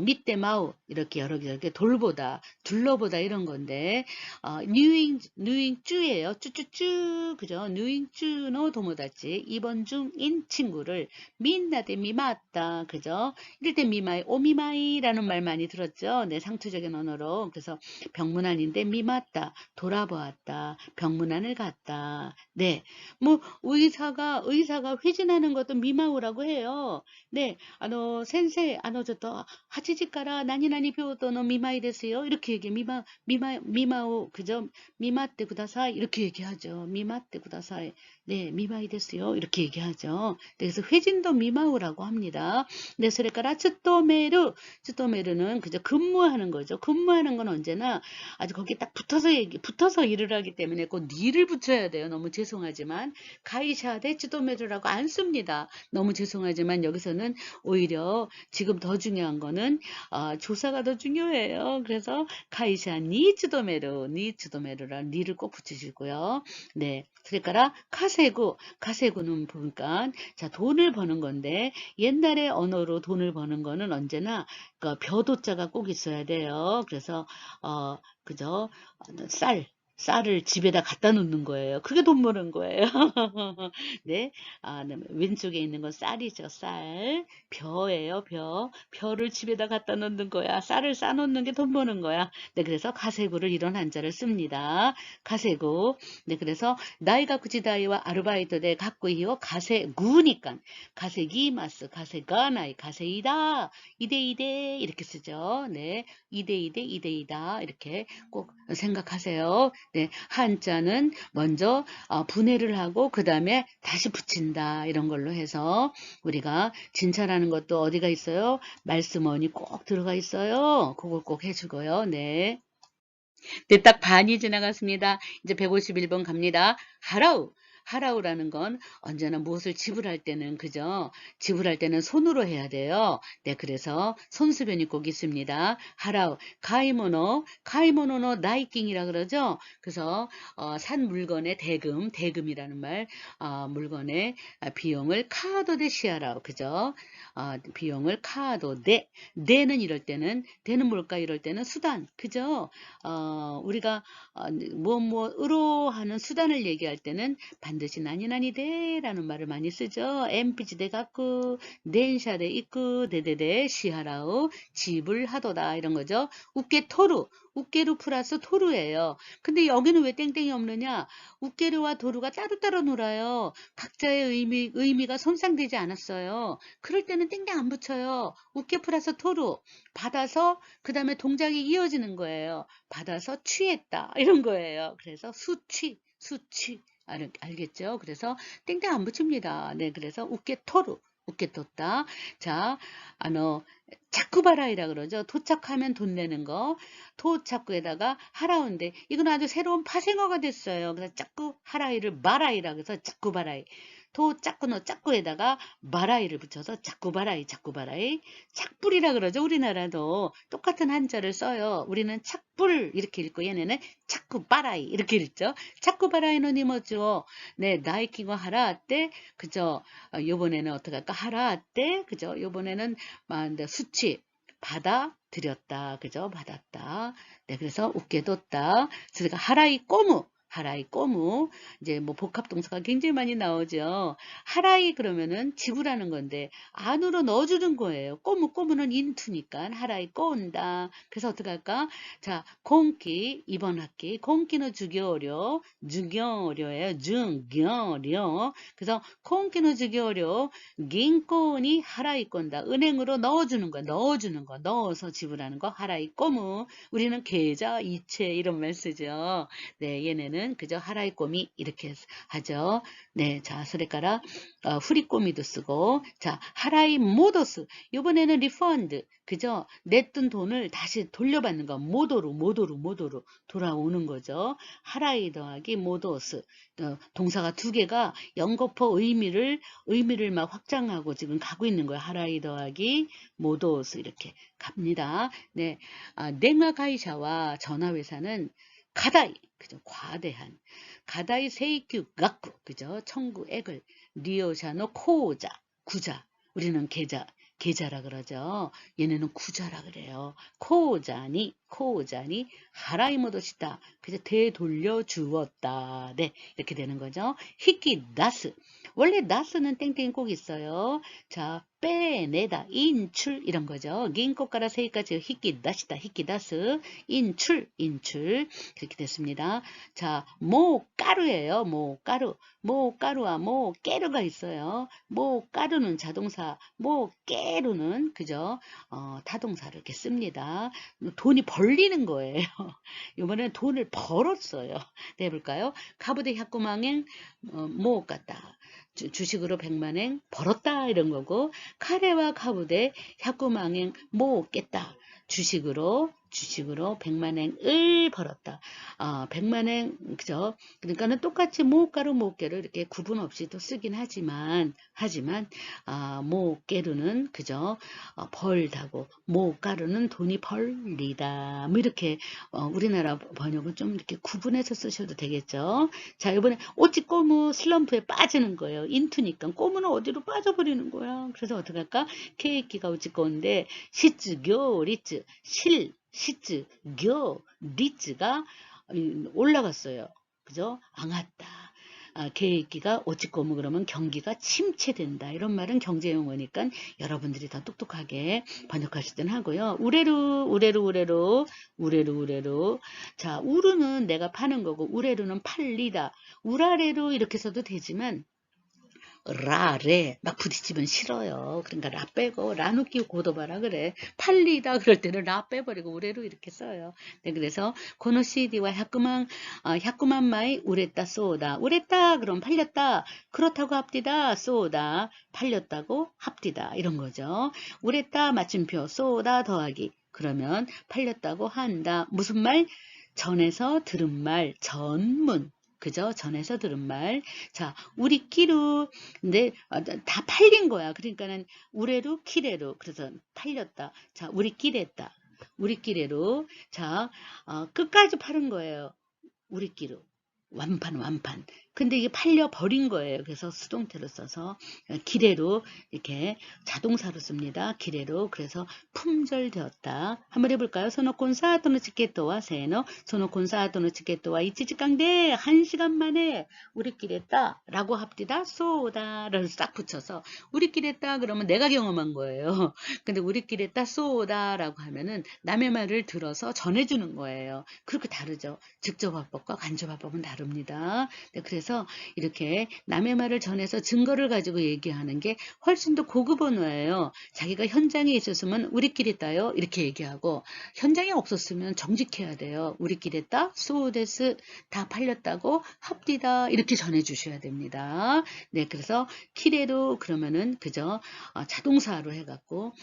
밑때마우, 이렇게 여러 개, 이렇게 돌보다, 둘러보다 이런 건데, 뉴잉쭈예요. 쭈쭈쭈, 그죠? 뉴잉쭈노 도모다치. 이번 중인 친구를 민나데 미마다, 그죠? 이럴 때 미마이, 오미마이라는 말 많이 들었죠? 네, 상투적인 언어로. 그래서 병문안인데 미마다, 돌아보았다, 병문안을 갔다. 네, 뭐 의사가 회진하는 것도 미마우라고 해요. 네, 센세, 하치지까라 나니나니 교도노 미마이 데스요. 이렇게 얘기해. 미마오, 그죠? 미마떼 구다사이. 이렇게 얘기하죠. 미마떼 구다사이. 네, 미마이 데스요. 이렇게 얘기하죠. 네, 그래서 회진도 미마오라고 합니다. 네, 그러니까 츠토메르는 그저 근무하는 거죠. 근무하는 건 언제나 아주 거기 딱 붙어서 일을 하기 때문에 꼭 니를 붙여야 돼요. 너무 죄송하지만. 가이샤데 츠토메르라고 안 씁니다. 너무 죄송하지만 여기서는 오히려 지금 더 중요한 거는 조사가 더 중요해요. 그래서 카이샤 니츠도메르라 니를 꼭 붙이시고요. 네. 그러니까 카세구는 보니까 자 돈을 버는 건데 옛날의 언어로 돈을 버는 거는 언제나 그 벼도자가 꼭 있어야 돼요. 그래서 그저 쌀 쌀을 집에다 갖다 놓는 거예요. 그게 돈 버는 거예요. 네. 네. 왼쪽에 있는 건 쌀이죠. 쌀. 벼예요. 벼를 집에다 갖다 놓는 거야. 쌀을 싸놓는 게 돈 버는 거야. 네. 그래서 가세구를 이런 한자를 씁니다. 가세구. 네. 그래서 나이가 구지다이와 아르바이トで 갖고 이요 가세구니까 가세기마스 가세가 나이 가세이다 이데이데 이렇게 쓰죠. 네. 이데이다 이렇게 꼭 생각하세요. 네. 한자는 먼저 분해를 하고 그 다음에 다시 붙인다 이런 걸로 해서 우리가 진찰하는 것도 어디가 있어요? 말씀원이 꼭 들어가 있어요. 그걸 꼭 해주고요. 네. 네, 딱 반이 지나갔습니다. 이제 151번 갑니다. 하라우. 하라우라는 건 언제나 무엇을 지불할 때는 그죠? 지불할 때는 손으로 해야 돼요. 네, 그래서 손수변이 꼭 있습니다. 하라우. 가이모노노 나이킹이라 그러죠? 그래서 산 물건의 대금이라는 말, 물건의 비용을 카도데 시하라우. 그죠? 비용을 카도데. 데는 이럴 때는 데는 뭘까? 이럴 때는 수단. 그죠? 우리가 뭐으로 하는 수단을 얘기할 때는 반드시 나니나니데라는 말을 많이 쓰죠. 엠피지데 갖고 덴샤데 있고 데데데 시하라우 지불하도다 이런 거죠. 우깨루 플러스 토르예요. 근데 여기는 왜 땡땡이 없느냐? 우깨루와 도루가 따로따로 놀아요. 각자의 의미가 손상되지 않았어요. 그럴 때는 땡땡 안 붙여요. 우깨 플러스 토르 받아서 그 다음에 동작이 이어지는 거예요. 받아서 취했다 이런 거예요. 그래서 수취 알겠죠? 그래서 땡땡 안 붙입니다. 네, 그래서 웃게 뒀다. 자, 자쿠바라이라 그러죠. 도착하면 돈 내는 거. 도착구에다가 하라운데 이건 아주 새로운 파생어가 됐어요. 그래서 자꾸 하라이를 마라이라 그래서 자쿠바라이. 짝구에다가 마라이를 붙여서 자꾸바라이. 착불이라 그러죠. 우리나라도 똑같은 한자를 써요. 우리는 착불 이렇게 읽고 얘네는 자꾸바라이 이렇게 읽죠. 자꾸바라이는 이뭐죠. 네, 나이키가 하라 때 그죠. 요번에는 어떻게 할까? 하라 때 그죠. 요번에는 수치 받아들였다. 그죠? 받았다. 네, 그래서 웃게 뒀다. 그러니까 하라이 꼬무 이제 뭐 복합 동사가 굉장히 많이 나오죠. 하라이 그러면은 지불하는 건데 안으로 넣어주는 거예요. 꼬무는 인투니까 하라이 꼬운다. 그래서 어떻게 할까? 자, 공기 이번 학기 공기는 주교료예요. 주교료. 그래서 공기는 주교료銀行に 하라이 꼰다. 은행으로 넣어주는 거. 넣어서 지불하는 거 하라이 꼬무. 우리는 계좌, 이체 이런 말 쓰죠. 네, 얘네는 꼬미는 그저 하라이 꼬미 이렇게 하죠. 네, 자,それから 후리 꼬미도 쓰고, 자, 하라이 모도스. 이번에는 리펀드. 그죠? 냈던 돈을 다시 돌려받는 거. 모도로 돌아오는 거죠. 하라이 더하기 모도스. 동사가 두 개가 연거푸 의미를 막 확장하고 지금 가고 있는 거예요. 하라이 더하기 모도스 이렇게 갑니다. 네, 냉화 가이샤와 전화회사는 가다이, 그죠? 과대한. 가다이 세이큐 가쿠, 그죠? 청구액을 리오샤노 코오자, 구자. 우리는 계좌라 그러죠. 얘네는 구자라 그래요. 코오자니 하라이모도시다. 그죠? 되돌려 주었다. 네, 이렇게 되는 거죠. 히키 다스. 원래 다스는 땡땡이 꼭 있어요. 자, 빼내다, 인출 이런 거죠. 긴코까라 세이까지 히키 다시다, 히키 다스, 인출 그렇게 됐습니다. 자, 까루예요. 까루와 깨루가 있어요. 까루는 자동사, 깨루는 그죠? 타동사를 이렇게 씁니다. 돈이 벌리는 거예요. 이번에는 돈을 벌었어요. 네, 해볼까요? 가부대 햅구망행 같다. 주식으로 100만엔 벌었다 이런 거고, 카레와 카부대 햅구망행 깼다. 주식으로 100만엔을 벌었다. 100만엔, 그죠? 그러니까는 똑같이 모가루, 모깨로 이렇게 구분 없이 또 쓰긴 하지만, 모깨루는, 그죠? 벌다고, 모가루는 돈이 벌리다. 뭐 이렇게, 우리나라 번역은 좀 이렇게 구분해서 쓰셔도 되겠죠? 자, 이번에 오찌 꼬무 슬럼프에 빠지는 거예요. 인투니까. 꼬무는 어디로 빠져버리는 거야. 그래서 어떡할까? 케이키가 오찌 꼬인데, 시쯔교, 리쯔, 시쯔, 리츠가 올라갔어요. 그죠? 앙았다. 계획기가 어찌꼬무 그러면 경기가 침체된다. 이런 말은 경제용어니까 여러분들이 더 똑똑하게 번역하실 땐 하고요. 우레루. 자, 우르는 내가 파는 거고, 우레루는 팔리다. 우라레루 이렇게 써도 되지만, 라레 막 부딪히면 싫어요. 그러니까 라 빼고 라 느끼고 고도바라 그래. 팔리다 그럴 때는 라 빼버리고 우레로 이렇게 써요. 네, 그래서 고노 CD와 야쿠만 마이 우레따 쏘다. 우레따 그럼 팔렸다. 그렇다고 합디다. 쏘다 팔렸다고 합디다. 이런 거죠. 우레따 맞춤표 쏘다 더하기. 그러면 팔렸다고 한다. 무슨 말? 전에서 들은 말 전문. 그죠? 전에서 들은 말. 자, 우리끼루. 근데 다 팔린 거야. 그러니까는 우레루, 키레루. 그래서 팔렸다. 자, 우리끼랬다. 우리끼레루. 자, 끝까지 파는 거예요. 우리끼루. 완판. 근데 이게 팔려버린 거예요. 그래서 수동태로 써서 기레로 이렇게 자동사로 씁니다. 기레로. 그래서 품절되었다. 한번 해볼까요? 소노콘사 또는 치케토와 세노 소노콘사 또는 치케토와 이치지깡대 1시간 만에 우리끼리 했다 라고 합디다. 쏘다를 싹 붙여서 우리끼리 했다 그러면 내가 경험한 거예요. 근데 우리끼리 했다 쏘다 라고 하면은 남의 말을 들어서 전해주는 거예요. 그렇게 다르죠. 직접화법과 간접화법은 다릅니다. 네, 그래서 이렇게 남의 말을 전해서 증거를 가지고 얘기하는 게 훨씬 더 고급 언어예요. 자기가 현장에 있었으면 우리끼리 했다요 이렇게 얘기하고, 현장에 없었으면 정직해야 돼요. 우리끼리 했다 소데스 다 팔렸다고 합디다 이렇게 전해 주셔야 됩니다. 네, 그래서 키레로 그러면은 그저 자동사로 해갖고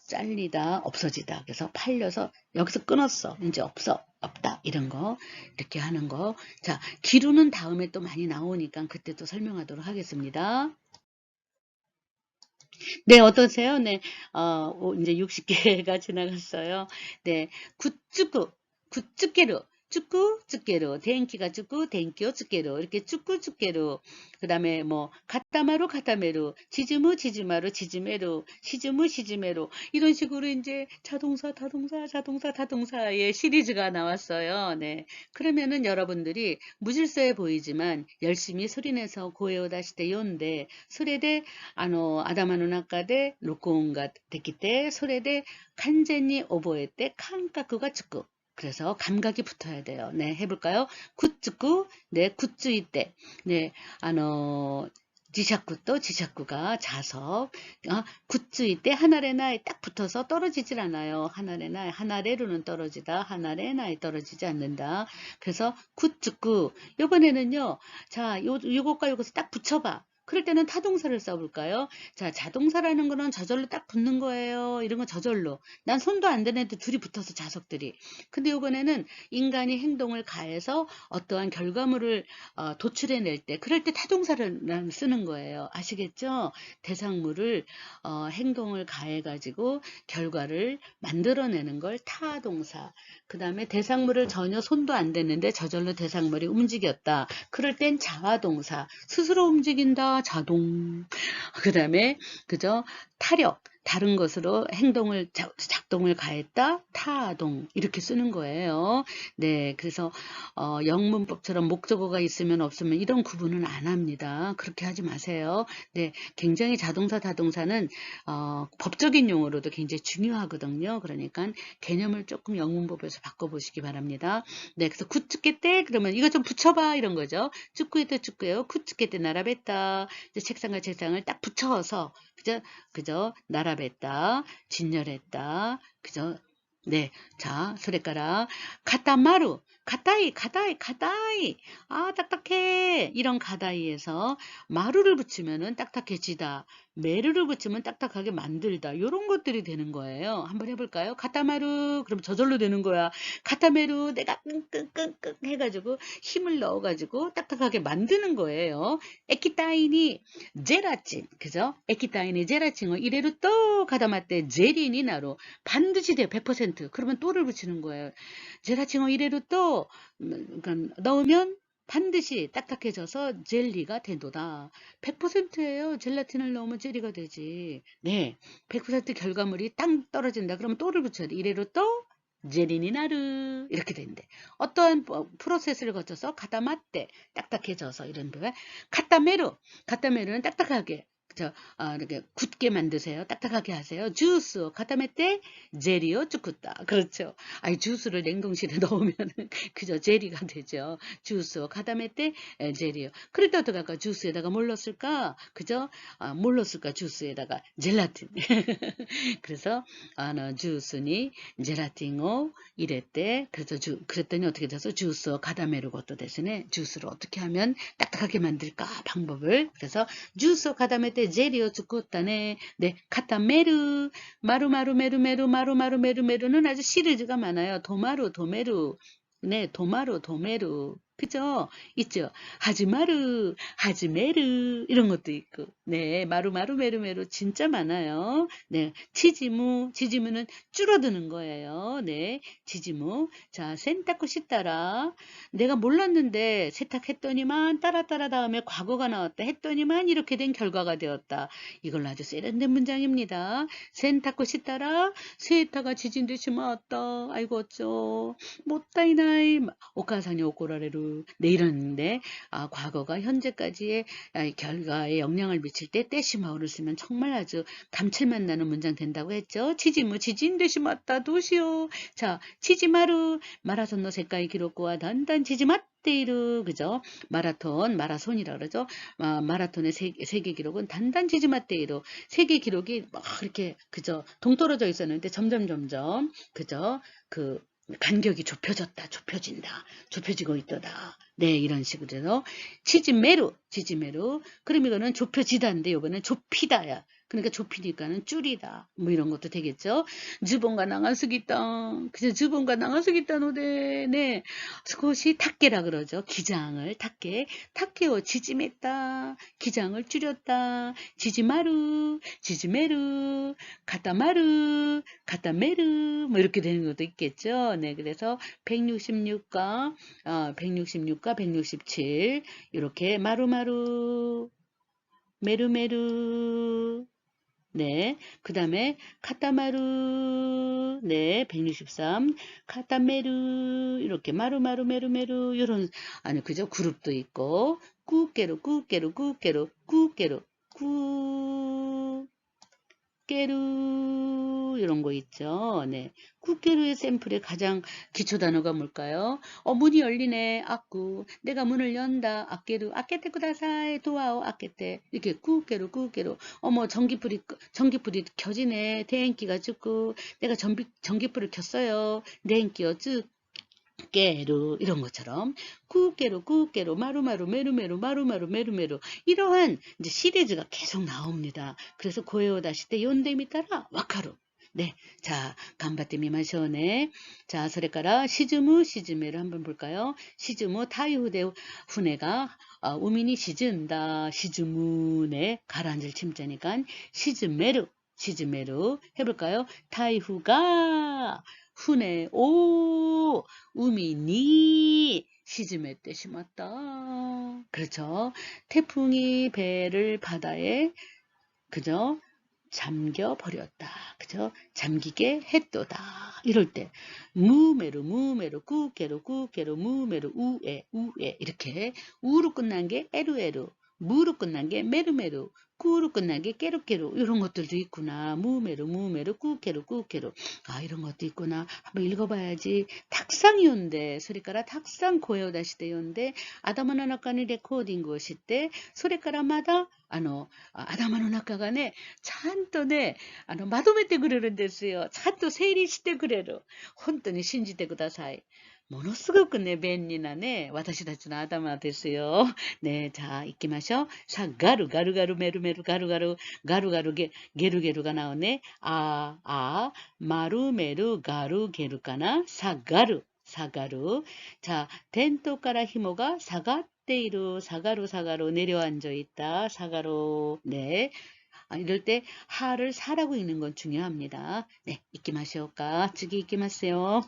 잘리다 없어지다. 그래서 팔려서 여기서 끊었어. 이제 없다. 이런 거 이렇게 하는 거. 자, 기루는 다음에 또 많이 나오니까 그때 또 설명하도록 하겠습니다. 네, 어떠세요? 네, 이제 60개가 지나갔어요. 네, 굿쭈게로, 쭈꾸쭈게로, denki가 쭈꾸, denki요 쭈게로, 이렇게 쭈꾸쭈게로, 그 다음에 뭐, 가타메로, 지즈마루, 지즈메로, 시즈메로, 이런 식으로 이제 자동사의 시리즈가 나왔어요. 네. 그러면은 여러분들이 무질서해 보이지만 열심히 소리내서 고에오다시대 요인데, 소리대 頭の中で録音ができて、それで完全に覚えて感覚がつく。 그래서 감각이 붙어야 돼요. 네, 해볼까요? 굿즈구, 네, 굿즈이 때, 네, 지샤쿠 또 지샤쿠가 자석, 굿즈일 때 하나레나에 딱 붙어서 떨어지질 않아요. 하나레나, 하나레루는 떨어지다, 하나레나에 떨어지지 않는다. 그래서 굿즈쿠, 요번에는요, 자, 요것과 요것을 딱 붙여봐. 그럴 때는 타동사를 써볼까요? 자, 자동사라는 거는 저절로 딱 붙는 거예요. 이런 건 저절로. 난 손도 안 대는데 둘이 붙어서 자석들이. 근데 요번에는 인간이 행동을 가해서 어떠한 결과물을 도출해낼 때, 그럴 때 타동사를 쓰는 거예요. 아시겠죠? 대상물을 행동을 가해가지고 결과를 만들어내는 걸 타동사. 그 다음에 대상물을 전혀 손도 안 댔는데 저절로 대상물이 움직였다. 그럴 땐 자화동사. 스스로 움직인다. 자동. 그 다음에 그죠? 타력. 다른 것으로 행동을 작동을 가했다. 타동. 이렇게 쓰는 거예요. 네, 그래서 영문법처럼 목적어가 있으면 없으면 이런 구분은 안 합니다. 그렇게 하지 마세요. 네, 굉장히 자동사, 타동사는 법적인 용어로도 굉장히 중요하거든요. 그러니까 개념을 조금 영문법에서 바꿔보시기 바랍니다. 네, 그래서 굿즈께 때 그러면 이거 좀 붙여봐 이런 거죠. 축구에 때 축구예요. 굿즈께 때 나라뱉다. 책상과 책상을 딱 붙여서 그저 나라뱉다, 진열했다, 그저 네, 자, 소래가라 가타마루, 가다이, 딱딱해. 이런 가다이에서 마루를 붙이면은 딱딱해지다, 메루를 붙이면 딱딱하게 만들다. 이런 것들이 되는 거예요. 한번 해볼까요? 가타마루, 그럼 저절로 되는 거야. 가타메루, 내가 끙끙끙끙 해가지고 힘을 넣어가지고 딱딱하게 만드는 거예요. 에키타이니 제라친, 그죠? 에키타이니 제라친을 이래로 또 가다맞대 제리니 나로 반드시 돼요. 100%. 그러면 또를 붙이는 거예요. 제라친을 이래로 또 그러니까 넣으면 반드시 딱딱해져서 젤리가 된도다. 100%예요. 젤라틴을 넣으면 젤리가 되지. 네, 100% 결과물이 땅 떨어진다. 그러면 또를 붙여야 돼. 이래로 또 제리니 나르 이렇게 된대. 어떠한 프로세스를 거쳐서 가다맞대 딱딱해져서 이런 거야. 카타메르는 딱딱하게 이렇게 굳게 만드세요. 딱딱하게 하세요. 주스 카타메테 제리오 쭈쿠다. 그렇죠. 아니 주스를 냉동실에 넣으면 그저 제리가 되죠. 주스 카타메테 제리오. 그럴 때 어떡할까? 주스에다가 뭘 넣었을까? 그죠? 뭘 넣었을까? 주스에다가 젤라틴. 그래서 주스니 젤라틴을 이랬대. 그래서 그랬더니 어떻게 돼서 주스 가다메르 것도 대신에 주스를 어떻게 하면 딱딱하게 만들까 방법을. 그래서 주스 가다메테 제리오 쭈꾸다네. 네, 카타메르 마루마루 메루메루 마루마루 메루메루는 아주 시리즈가 많아요. 도메루. 네, 도메루. 그죠? 있죠. 하지메르 이런 것도 있고. 네, 마루마루 메루메루 진짜 많아요. 네, 지지무는 줄어드는 거예요. 네, 지지무. 자, 센타쿠 시따라. 내가 몰랐는데 세탁했더니만 따라 다음에 과거가 나왔다 했더니만 이렇게 된 결과가 되었다. 이걸로 아주 세련된 문장입니다. 센타쿠 시따라 세타가 지진 듯이 맞았다. 아이고 어쩌. 못다이나이 오카상이 오코라레루. 네, 이러는데 과거가 현재까지의 결과에 영향을 미칠 때 때시마오를 쓰면 정말 아주 감칠맛 나는 문장 된다고 했죠. 치지무 지진 듯이 맞다 도시오. 자, 치지마루 마라손 너 색깔 기록과 단단 치지마테이루. 그죠? 마라손이라 그러죠. 마라톤의 세계 기록은 단단 치지마테이루. 세계 기록이 막 이렇게 그죠? 동떨어져 있었는데 점점 그죠? 그 간격이 좁혀진다, 좁혀지고 있더다. 네, 이런 식으로 해서 지지메루. 그럼 이거는 좁혀지다인데 이거는 좁히다야. 그러니까 좁히니까는 줄이다. 뭐 이런 것도 되겠죠. 주본가 나가수기다. 그죠? 주본가 나가수기다 노데. 네, 그것이 탁계라 그러죠. 기장을 탁계요 지짐했다. 기장을 줄였다. 지지메루, 가타메르, 뭐 이렇게 되는 것도 있겠죠. 네, 그래서 166과 167 이렇게 마루마루, 메루메루. 네, 그 다음에 카타마루. 네, 163 카타메루 이렇게 마루마루 메루메루 이런 아니 그죠? 그룹도 있고 꾸깨로 꾸깨로 깨루 이런 거 있죠. 네. 꾸깨루의 샘플의 가장 기초 단어가 뭘까요? 문이 열리네. 아꾸. 내가 문을 연다. 아깨루. 아깨테 쿠다사이. 도와오. 아깨테. 이렇게 꾸깨루, 꾸깨루. 전기불이 켜지네. 대행기가 죽고. 내가 전기불을 켰어요. 대행기요. 쭉. 깨루 이런 것처럼 꾸깨루 꾸깨루 마루마루 메루메루 마루마루 메루메루 이러한 이제 시리즈가 계속 나옵니다. 그래서 고에오다시때 연대미 따라 와카루. 네, 자, 간바테 미마쇼네. 자, それから 시즈무 시즈메를 한번 볼까요? 시즈무 타이후대 후네가 우민이 시즌다. 시즈무네 가라앉을 침자니까 시즈메루 시즈메루 해볼까요? 타이후가 후네 오 우미니 시즈메 때 심었다. 그렇죠. 태풍이 배를 바다에 그죠? 잠겨 버렸다. 그죠? 잠기게 했도다. 이럴 때 무메루 무메루 꾸깨루 꾸깨루 무메루 우에 우에 이렇게 우로 끝난 게 에루에루 무로 끝난 게 메루메루 꾸로 끝난 게 깨루깨루 이런 것들도 있구나. 무메루 무메루 꾸깨루 꾸깨루 이런 것도 있구나. 한번 읽어봐야지. 탁상이온데 소리가라 탁상 고요다시대요인데 아다마の中に 레코딩をして それからまだ頭の中がね、ちゃんとね、まとめてくれるんですよ。ちゃんと整理してくれる。本当に信じてください。ものすごくね、便利なね、私たちの頭ですよ。ね、じゃあ行きましょう。さあ、ガルガルガルメルメルガルガルガルガルゲルゲルがなおね。マルメルガルゲルかな。さがる。下がる。 자, テントから紐が下がっている. 사가로 사가로 내려앉아 있다. 사가로. 네. 이럴 때 하를 사라고 읽는 건 중요합니다. 네, 읽기 마시오까. 次읽기 마세요.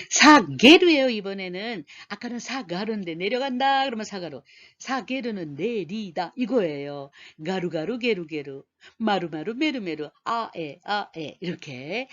사게루예요. 이번에는 아까는 사가루인데 내려간다 그러면 사가루. 사게루는 내리다 이거예요. 가루가루 게루게루 마루마루 메루메루 아에 이렇게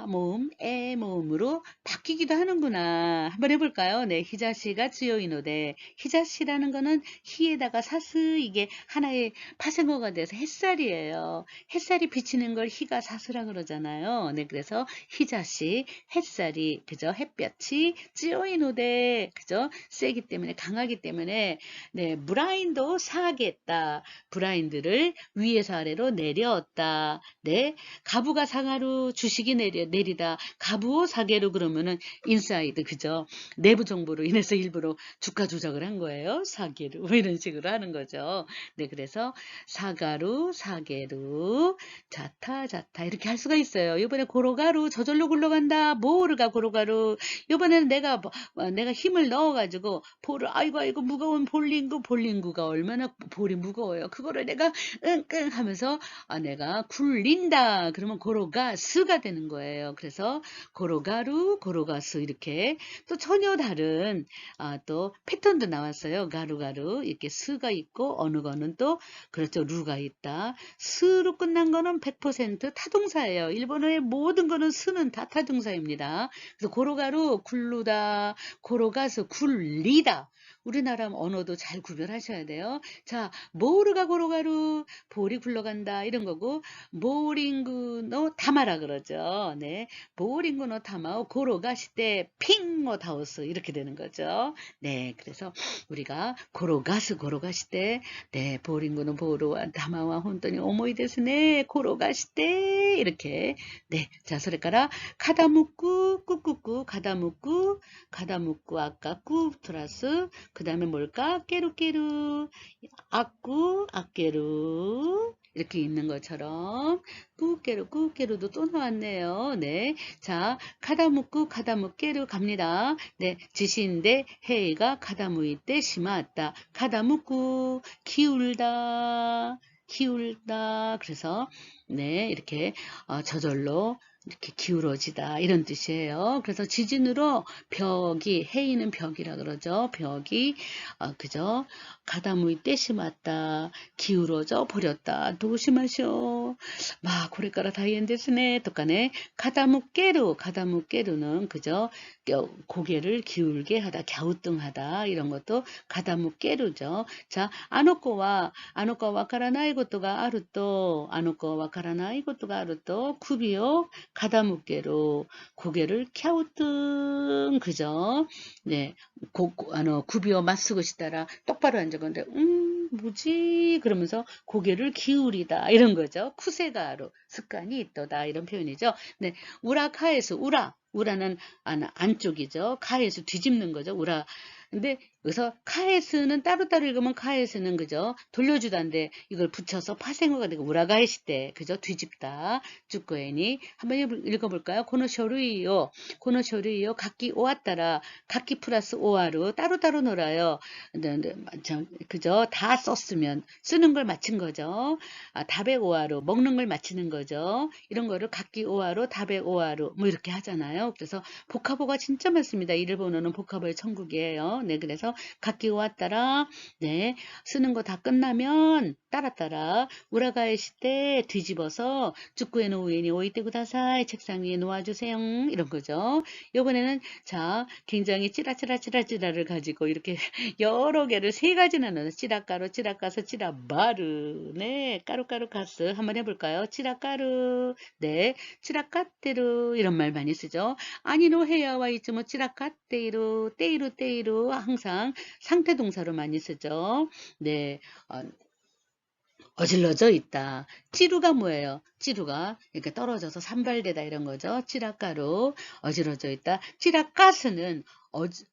모음 에 모음으로 바뀌기도 하는구나. 한번 해볼까요? 네, 히자시가 쯔요이노데 히자시라는 거는 히에다가 사스 이게 하나의 파생어가 돼서 햇살이에요. 햇살이 비치는 걸 히가 사스라 그러잖아요. 네, 그래서 히자시 햇살이 그죠? 햇볕이 쯔요이노데 그죠? 세기 때문에 강하기 때문에 네, 브라인도 사겠다. 브라인드를 위에서 아래로 내렸다. 네, 가부가 사가루 주식이 내리다. 가부오 사게로 그러면은 인사이드 그죠? 내부 정보로 인해서 일부러 주가 조작을 한 거예요. 사게루 뭐 이런 식으로 하는 거죠. 네, 그래서 사가루 사게루 자타 이렇게 할 수가 있어요. 이번에 고로가루 저절로 굴러간다. 모르가 고로가루. 이번에는 내가 힘을 넣어가지고 볼을 아이고 무거운 볼링구가 얼마나 볼이 무거워요. 그거를 내가 끙끙 하면서 내가 굴린다. 그러면 고로가스가 되는 거예요. 그래서 고로가루, 고로가스 이렇게 또 전혀 다른 또 패턴도 나왔어요. 가루가루 이렇게 스가 있고 어느 거는 또 그렇죠. 루가 있다. 스로 끝난 거는 100% 타동사예요. 일본어의 모든 거는 스는 다 타동사입니다. 그래서 고로가루 굴르다, 고로가스 굴리다. 우리나라 언어도 잘 구별하셔야 돼요. 자, 모르가 고로가루 볼이 굴러간다 이런 거고 모링구노 타마라 그러죠. 네, 모링구노 타마오 고로가시때 핑모 다오스 이렇게 되는 거죠. 네, 그래서 우리가 고로가시때 네, 보링구노 보로와 타마와 혼돈이 오모이 데스네 고로가시때 이렇게 네, 자, それから 가다묵구 꾸꾸꾸 가다묵구 아까 꾸 플러스 그 다음에 뭘까? 깨루깨루 악깨루 이렇게 있는 것처럼 꾸깨루도 또 나왔네요. 네, 자, 가다묵깨루 갑니다. 네, 지시인데 헤이가 가다무이때 심았다. 가다묵구 키울다. 그래서 네, 이렇게 저절로 이렇게 기울어지다 이런 뜻이에요. 그래서 지진으로 벽이 해이는 벽이라 그러죠. 벽이 그죠? 가다무이 떼시맞다 기울어져 버렸다. 조심하셔. 마 고래가라 다이엔 데스네. 똑같네. 가다무 깨루는 그죠? 고개를 기울게 하다, 갸우뚱하다 이런 것도 가다무 깨루죠. 자, 아노코 와카라나이 것도가 아루또 아노코 와카라나이 것도가 아루또 쿠비요 가다무게로 고개를 갸우뚱 그죠? 네, 구비어 맞쓰고 시다라 똑바로 앉아건데 뭐지? 그러면서 고개를 기울이다 이런 거죠. 쿠세가로 습관이 있도다 이런 표현이죠. 네, 우라는 안쪽이죠. 카에서 뒤집는 거죠. 우라. 근데 여기서 카에스는 따로따로 읽으면 카에스는 그죠? 돌려주다인데 이걸 붙여서 파생어가 되고 우라가에시대 그죠? 뒤집다. 쭈꾸에니 한번 읽어볼까요? 고노쇼루이요. 각기 오았따라 각기 플러스 오아루 따로따로 놀아요. 그죠? 다 썼으면 쓰는 걸 마친 거죠. 답에 오아루 먹는 걸 마치는 거죠. 이런 거를 각기 오아루 답에 오아루 뭐 이렇게 하잖아요. 그래서 복합어가 진짜 많습니다. 일본어는 복합어의 천국이에요. 네, 그래서 각기 오았따라 네, 쓰는 거 다 끝나면 따라따라 우라가에 시때 뒤집어서 축구에 노우에니 오이테 구다사이 책상 위에 놓아주세요. 이런 거죠. 이번에는 자 굉장히 찌라찌라를 가지고 이렇게 여러 개를 세 가지나 넣어서 찌라가루, 찌라가스, 찌라바르 네, 까루까루가스 한번 해볼까요? 찌라가루 네, 찌라까테루 이런 말 많이 쓰죠. 아니노 헤야와 있지뭐 찌라까테이루 떼이루 항상 상태 동사로 많이 쓰죠. 네, 어질러져 있다. 찌루가 뭐예요? 찌루가 이렇게 떨어져서 산발되다 이런 거죠. 찌라가루 어질러져 있다. 찌라가스는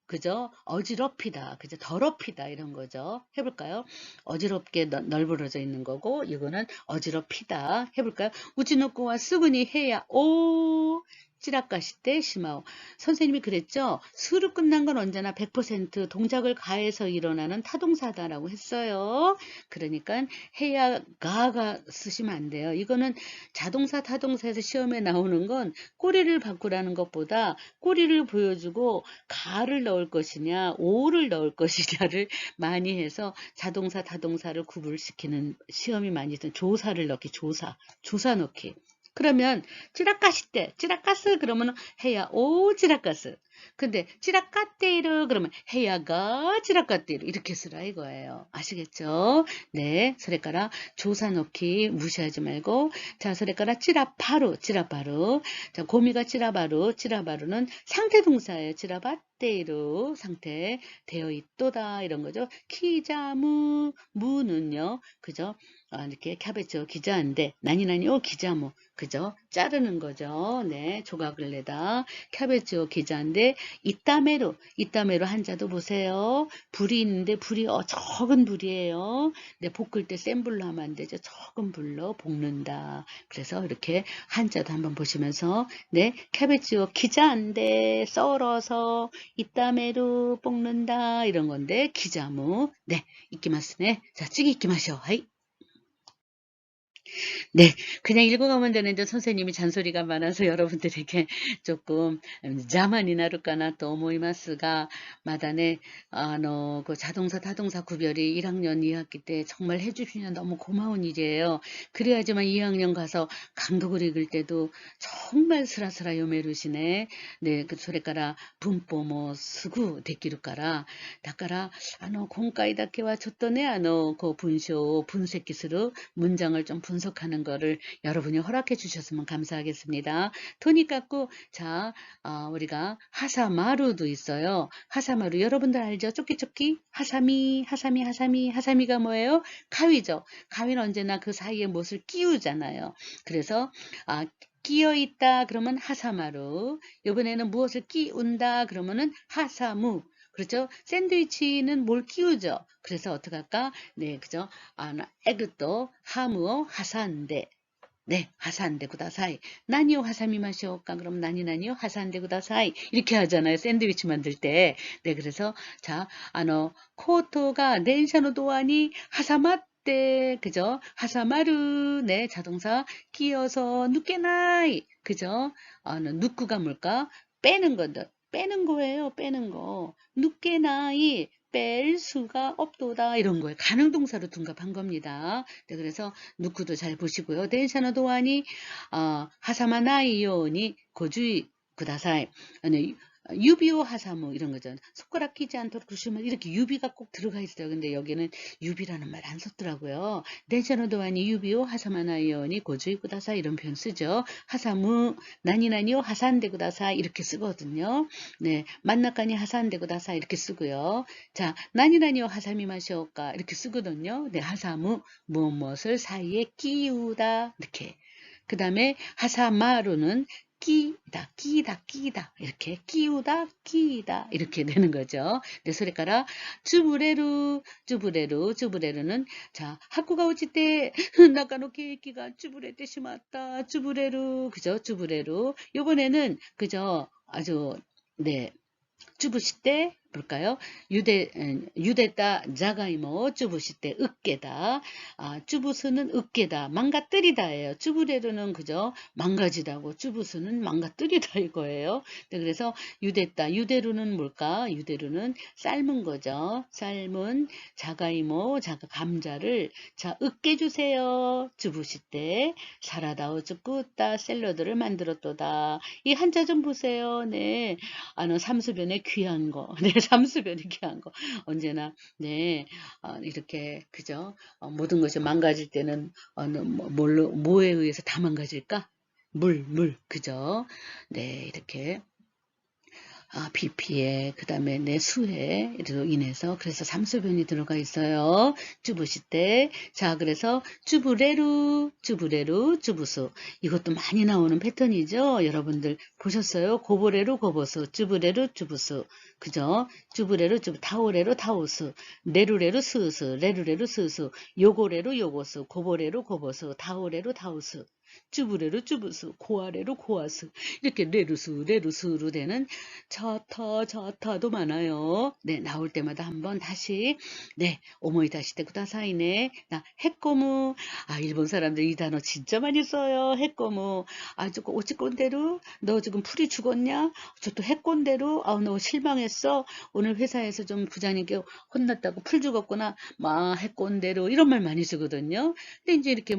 그죠? 어지럽히다. 그죠? 더럽히다 이런 거죠. 해볼까요? 어지럽게 널브러져 있는 거고 이거는 어지럽히다. 해볼까요? 우지노코와 수근이 해야 오 찌라까시때 시마오. 선생님이 그랬죠. 수로 끝난 건 언제나 100% 동작을 가해서 일어나는 타동사다라고 했어요. 그러니까 해야 가가 쓰시면 안 돼요. 이거는 자동사 타동사에서 시험에 나오는 건 꼬리를 바꾸라는 것보다 꼬리를 보여주고 가를 넣을 것이냐 오를 넣을 것이냐를 많이 해서 자동사 타동사를 구분시키는 시험이 많이 있어요. 조사를 넣기 조사 넣기. 그러면 찌라까스 그러면 해야 오 찌라까스. 근데 찌라까테이르 그러면 해야가 찌라까테이르 이렇게 쓰라 이거예요. 아시겠죠? 네, 소래까라 조사 넣기 무시하지 말고 자 소래까라 찌라바루 자 고미가 찌라바루는 상태 동사예요. 찌라바테이르 상태 되어 있도다 이런 거죠. 키자무 무는요 그죠? 이렇게 캐베츠 기자인데 나니나니오 기자무 그죠? 자르는 거죠. 네, 조각을 내다. 캐베츠 기자인데 이따메로 한자도 보세요. 불이 있는데 불이 적은 불이에요. 네, 볶을 때 센 불로 하면 안 되죠. 적은 불로 볶는다. 그래서 이렇게 한자도 한번 보시면서 네, 캐베츠 기자인데 썰어서 이따메로 볶는다 이런 건데 기자무 네, 이끼마스네. 자, 찌기 이끼마쇼. 하이. 네, 그냥 읽어가면 되는데 선생님이 잔소리가 많아서 여러분들에게 조금 자만이 나를까나 또思いますが 마다네 그 자동사 타동사 구별이 1학년 2학기 때 정말 해주시면 너무 고마운 일이에요. 그래야지만 2학년 가서 강독을 읽을 때도 정말 스라스라 요메루시네. 네, 그 소리까라 분포 뭐 쓰고 데끼루까라 다까라 공과이다케와 쳤더네 그 분쇼 분석기스로 문장을 좀 분석하는 거를 여러분이 허락해 주셨으면 감사하겠습니다. 토니 깎고 자 우리가 하사마루도 있어요. 하사마루 여러분들 알죠? 쪼끼쪼끼 하사미가 뭐예요? 가위죠. 가위는 언제나 그 사이에 무엇을 끼우잖아요. 그래서 끼어 있다 그러면 하사마루. 이번에는 무엇을 끼운다 그러면은 하사무. 그렇죠? 샌드위치는 뭘 끼우죠? 그래서 어떻게 할까? 네, 그죠? 에그또 하무오 하사인데. 네, 하사한데 구다사이. 나니오 하사미 마시오까? 그럼 나니요 하사한데 구다사이. 이렇게 하잖아요. 샌드위치 만들 때. 네, 그래서 자, 코토가 덴샤노 도아니 하사마 때, 그죠? 하사마루, 네, 자동사 끼어서 누케나이, 그죠? 누꾸가 뭘까? 빼는 거다. 빼는 거예요, 빼는 거. 누케나이, 뺄 수가 없도다. 이런 거예요. 가능동사로 둔갑한 겁니다. 네, 그래서 누꾸도 잘 보시고요.電車の 도안이, 하사마나이 요니 고주의 구다사이. 유비오 하사무 이런 거죠. 손가락 끼지 않도록 조심을 이렇게 유비가 꼭 들어가 있어요. 근데 여기는 유비라는 말 안 썼더라고요.電車の 도안이 유비오 하사마나이 요니 고주의 구다사 이런 표현 쓰죠. 하사무 나니나니오 하산데 구다사 이렇게 쓰거든요. 네, 만나까니 하산데 구다사 이렇게 쓰고요. 자, 나니나니오 하사미 마시오까 이렇게 쓰거든요. 네, 하사무 무엇을 사이에 끼우다 이렇게. 그 다음에 하사마루는 끼다, 끼다, 끼다 이렇게 끼우다, 끼다 이렇게 되는 거죠. 네, 소리가라 쭈부레루, 쭈부레루, 쭈부레루는 자 학교가 오지 때 나가노 케이키가 쭈부레て しまった, 쭈부레루, 그죠? 쭈부레루. 요번에는 그죠? 아주 네. 쭈부시 때 볼까요? 유대다 자가이모 쭈부시 때 으깨다. 쭈부스는 으깨다. 망가뜨리다예요. 쭈부레로는 그죠? 망가지다고 쭈부스는 망가뜨리다 이거예요. 네, 그래서 유대다. 유대루는 뭘까? 유대루는 삶은 거죠. 삶은 자가이모 감자를 자 으깨주세요. 쭈부시 때 사라다오 쭈꾸다 샐러드를 만들었도다. 이 한자 좀 보세요. 네. 삼수변에 귀한 거. 네, 삼수변에 귀한 거. 언제나, 네, 이렇게, 그죠? 모든 것이 망가질 때는, 뭐에 의해서 다 망가질까? 물, 그죠? 네, 이렇게. 비 피해, 그 다음에 내 수해로 인해서 그래서 삼수변이 들어가 있어요. 쭈부시 때. 자, 그래서 쭈부레루, 쭈부레루, 쭈부수. 이것도 많이 나오는 패턴이죠. 여러분들 보셨어요? 고보레루, 고보수, 쭈부레루, 쭈부수. 그죠? 쭈부레루, 타오레루, 타오수, 레루레루, 스우수, 레루레루, 스우수, 요고레루, 요고수, 고보레루, 고보수, 타오레루, 타오수. 쭈부레루 쭈부수 고아레루 고아수 이렇게 레루수로 되는 저타도 많아요. 네, 나올 때마다 한번 다시 네 오모이다시테 구다사이네. 나 해꼬무. 일본 사람들 이 단어 진짜 많이 써요. 해꼬무. 조금 오치꼰대로 너 지금 풀이 죽었냐? 저 또 해꼰대로 너 실망했어. 오늘 회사에서 좀 부장님께 혼났다고 풀 죽었구나. 해꼰대로 이런 말 많이 쓰거든요. 근데 이제 이렇게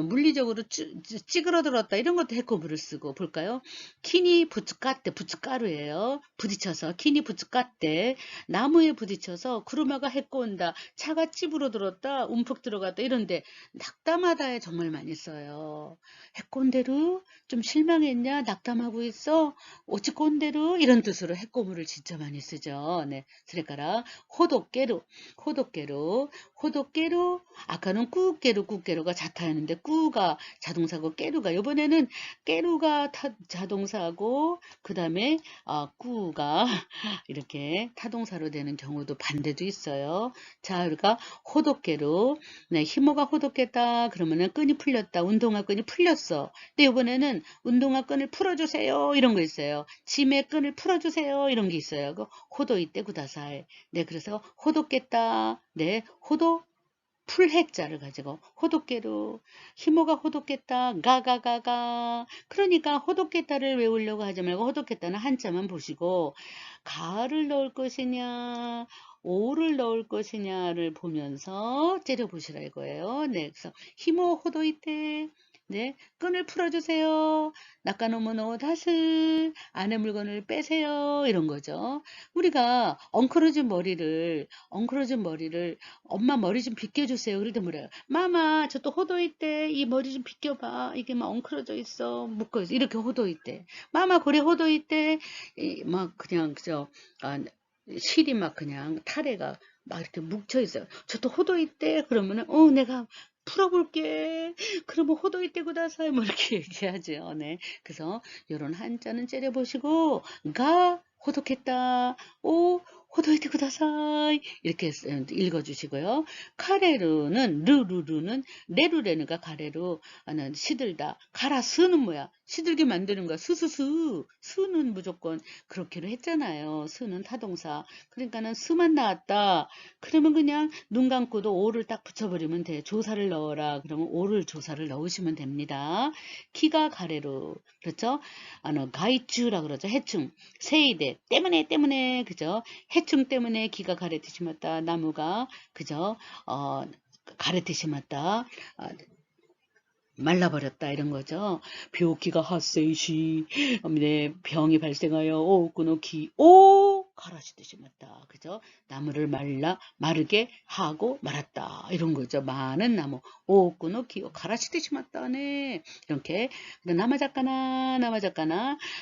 물리적으로 찌그러들었다 이런 것도 해코부를 쓰고 볼까요? 키니 부츠까떼 부츠가루예요. 부딪혀서 키니 부츠까떼 나무에 부딪혀서 구르마가 해코온다. 차가 찌부러들었다. 움푹 들어갔다 이런데 낙담하다에 정말 많이 써요. 해꼰대로 좀 실망했냐? 낙담하고 있어? 오치꼰대로 이런 뜻으로 해코부를 진짜 많이 쓰죠. 네, 그러니까 호도깨로 아까는 꾸깨로가 자타였는데 꾸가 자동사고 깨루가 이번에는 깨루가 자동사고 그 다음에 꾸가 이렇게 타동사로 되는 경우도 반대도 있어요. 자, 우리가 호도깨로 네, 히모가 호도깼다 그러면은 끈이 풀렸다. 운동화 끈이 풀렸어. 근데 이번에는 운동화 끈을 풀어주세요 이런 거 있어요. 짐의 끈을 풀어주세요 이런 게 있어요. 그 호도 이때 구다사에 네, 그래서 호도깼다. 네, 호도 풀핵자를 가지고 호독깨로 희모가 호독겠다 가가가가 그러니까 호독겠다를 외우려고 하지 말고 호독겠다는 한자만 보시고 가를 넣을 것이냐 오를 넣을 것이냐를 보면서 째려보시라 이거예요. 네, 그래서 희모 호도이때 네, 끈을 풀어주세요. 낚아놓으면 다스 안에 물건을 빼세요. 이런 거죠. 우리가 엉클어진 머리를 엄마 머리 좀 빗겨주세요. 그럴 때 뭐래요? 마마 저 또 호도이 때 이 머리 좀 빗겨봐. 이게 막 엉클어져 있어. 묶어 있어. 이렇게 호도이 때. 마마 고래 호도이 때 막 그냥 그저 실이 막 그냥 타래가 막 이렇게 묵혀 있어요. 저 또 호도이 때 그러면은 내가 풀어볼게. 그러면 호도이 때 구다사이 뭐 이렇게 얘기하죠. 네. 그래서 요런 한자는 째려보시고 가 호독했다. 오 호도에테 쿠다사이 이렇게 읽어주시고요. 카레루는 르루루는 레루레누가 가래로 시들다. 가라 스는 뭐야? 시들게 만드는 거야. 스스스 스는 무조건 그렇게로 했잖아요. 스는 타동사. 그러니까는 스만 나왔다. 그러면 그냥 눈 감고도 오를 딱 붙여버리면 돼. 조사를 넣어라. 그러면 오를 조사를 넣으시면 됩니다. 키가 가래로 그렇죠? 가이츄라 그러죠. 해충. 세이대 때문에 그죠? 해충 때문에 기가 가래트 심었다. 나무가 그죠? 가래트 심었다. 말라버렸다 이런 거죠. 病気が 発生し, 네, 병이 발생하여 오우쿠노키 오 가라시듯이 심었다. 그죠? 나무를 마르게 하고 말았다. 이런 거죠. 많은 나무 오우쿠노키 가라시듯이 심었다. 네, 이렇게 나마자까나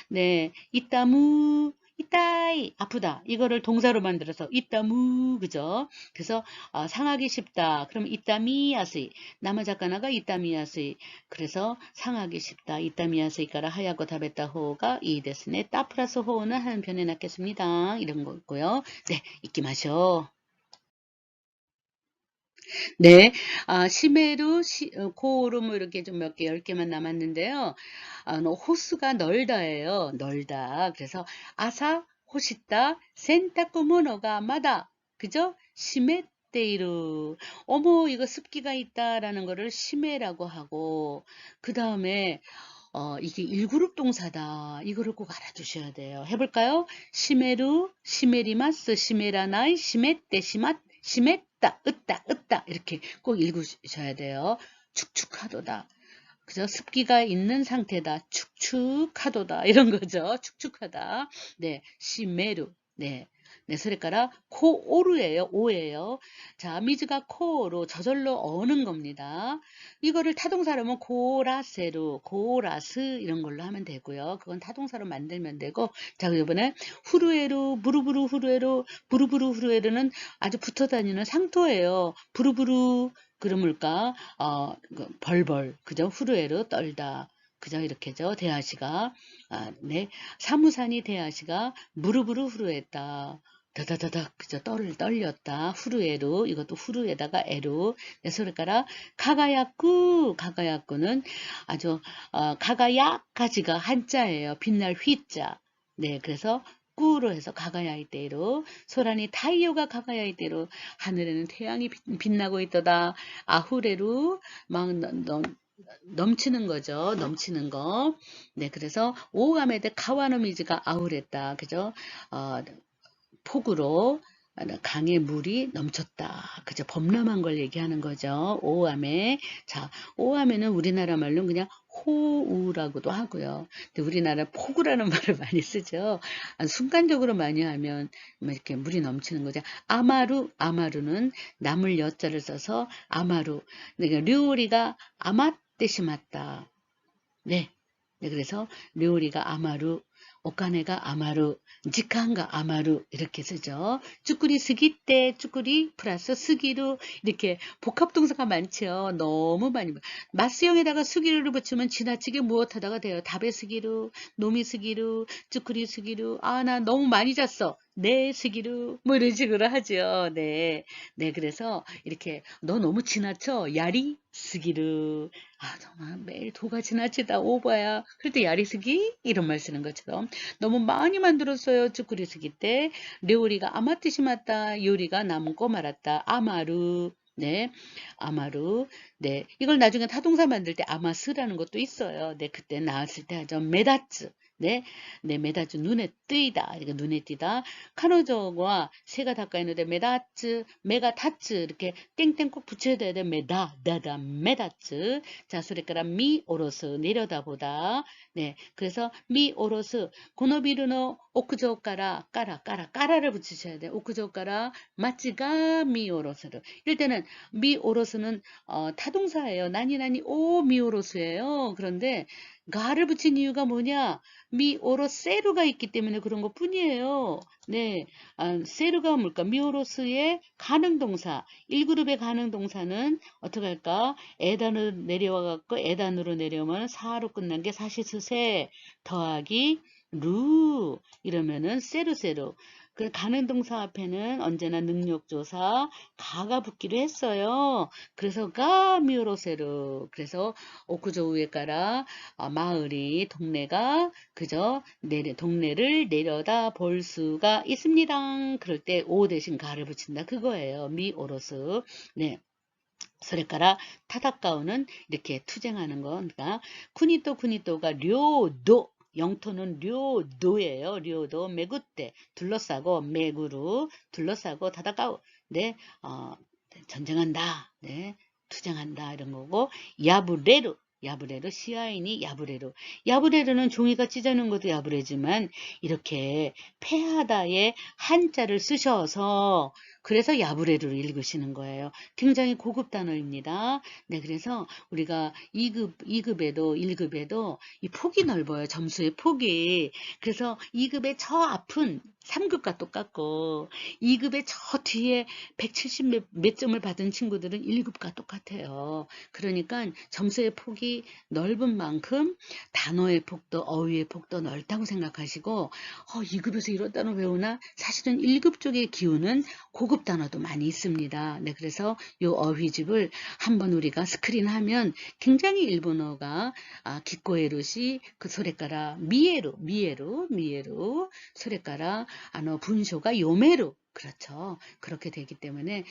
네, 이따무 이따이 아프다 이거를 동사로 만들어서 이따무 그죠? 그래서 상하기 쉽다. 그럼 이따미야스이 나마자까나가 이따미야스이 그래서 상하기 쉽다. 이따미야스이까라 하야고 다베타 호가 이 데스네. 따 플러스 호는 한 편에 놨겠습니다. 이런 거고요. 네, 잊기 마셔. 네, 시메루, 고오르 뭐 이렇게 좀 몇 개, 10개만 남았는데요. 호수가 널다예요. 널다. 그래서 아사, 호시다, 센타쿠 모노가 마다. 그죠? 시메테이루. 어머, 이거 습기가 있다라는 거를 시메라고 하고, 그 다음에 이게 1그룹 동사다. 이거를 꼭 알아두셔야 돼요. 해볼까요? 시메루, 시메리마스, 시메라나이, 시메떼, 심했다, 으다 이렇게 꼭 읽으셔야 돼요. 축축하도다. 그죠? 습기가 있는 상태다. 축축하도다. 이런 거죠. 축축하다. 네, 시메루. 네. 네, 소리가라 코오르예요. 오예요. 자, 미즈가 코로 저절로 어는 겁니다. 이거를 타동사로 하면 고라세루, 고라스 이런 걸로 하면 되고요. 그건 타동사로 만들면 되고 자, 이번에 후루에루, 부르부루 후루에루, 부르부루 후루에루는 아주 붙어 다니는 상토예요. 부르부루 그러물까 벌벌 그죠? 후루에루 떨다. 그죠? 이렇게죠. 대하시가 네. 사무산이 대하시가 무릎으로 후루했다. 다다다닥 그죠? 떨렸다. 후루에루 이것도 후루에다가 에루 네, 소리가라 가가야꾸는 아주 가가야까지가 한자예요. 빛날 휘자. 네, 그래서 꾸로 해서 가가야이대로 소란이 타이요가 가가야이대로 하늘에는 태양이 빛나고 있더다. 아후레루 막 넘치는 거죠. 넘치는 거. 네, 그래서 오가메데 카와노미즈가 아우랬다. 그죠? 폭우로 강에 물이 넘쳤다. 그죠? 범람한 걸 얘기하는 거죠. 오암에. 자, 오암에는 우리나라 말로 그냥 호우라고도 하고요. 근데 우리나라 폭우라는 말을 많이 쓰죠. 순간적으로 많이 하면 이렇게 물이 넘치는 거죠. 아마루는 나물 여자를 써서 아마루. 그러니까 류리가 아마떼시맞다. 네. 네, 그래서 료리가 아마루, 오카네가 아마루, 지칸가 아마루 이렇게 쓰죠. 쭈꾸리 스기 때 쭈꾸리 플러스 스기루 이렇게 복합동사가 많죠. 너무 많이 마스형에다가 스기루를 붙이면 지나치게 무엇하다가 돼요. 다베 스기루, 노미 스기루, 쭈꾸리 스기루. 나 너무 많이 잤어. 네, 스기루 뭐 이런 식으로 하죠. 네, 네 그래서 이렇게 너 너무 지나쳐 야리 스기루. 정말 매일 도가 지나치다 오버야. 그럴 때 야리스기 이런 말 쓰는 것처럼 너무 많이 만들었어요. 쭈꾸리스기 때 료리가 아마뜨시 맞다. 요리가 남고 말았다. 아마루. 네, 아마루. 네, 이걸 나중에 타동사 만들 때 아마스라는 것도 있어요. 네, 그때 나왔을 때 하죠. 메다츠. 네, 네, 메다츠 눈에 뜨이다. 이거 눈에 띄다. 카노조와 새가 가까이 있는데 메다츠, 메가타츠 이렇게 땡땡 꼭 붙여야 돼. 메다다, 메다츠. 자, 소리가라 미 오로스 내려다보다. 네, 그래서 미 오로스 고노비루노 오크조가라 까라를 붙이셔야 돼. 오크조가라 마치가 미 오로스를. 이럴 때는 미 오로스는 타동사예요. 나니 오 미 오로스예요. 그런데 가를 붙인 이유가 뭐냐? 미 오로세루가 있기 때문에 그런 것 뿐이에요. 네, 세루가 뭘까? 미오로스의 가능동사. 1그룹의 가능동사는 어떻게 할까? 에단으로 내려와갖고 에단으로 내려오면 사로 끝난 게 사시스세 더하기 루 이러면은 세루세루 그 가는 동사 앞에는 언제나 능력조사 가가 붙기로 했어요. 그래서 가 미오로세르. 그래서 오쿠조 우에까라 마을이 동네가 그저 동네를 내려다 볼 수가 있습니다. 그럴 때 오 대신 가를 붙인다 그거예요. 미오로스. 네. 소레카라 타다카오는 이렇게 투쟁하는 거. 그러니까 쿠니토가 료도 영토는 료도예요. 료도 메구떼 둘러싸고 메구루 둘러싸고 타다카오 네 전쟁한다. 네 투쟁한다 이런 거고 야브레루 시아인이 야브레루는 종이가 찢어놓은 것도 야브레지만 이렇게 패하다에 한자를 쓰셔서 그래서 야브레루를 읽으시는 거예요. 굉장히 고급 단어입니다. 네, 그래서 우리가 2급에도 1급에도 이 폭이 넓어요. 점수의 폭이. 그래서 2급의 저 앞은 3급과 똑같고 2급의 저 뒤에 170 몇 점을 받은 친구들은 1급과 똑같아요. 그러니까 점수의 폭이 넓은 만큼 단어의 폭도 어휘의 폭도 넓다고 생각하시고 2급에서 이런 단어 배우나? 사실은 1급 쪽의 기운은 고급 단어도 많이 있습니다. 네, 그래서 이 어휘집을 한번 우리가 스크린하면 굉장히 일본어가 기코에루시 그 소레까라 미에루 소레까라 분쇼가 요메루 그렇죠. 그렇게 되기 때문에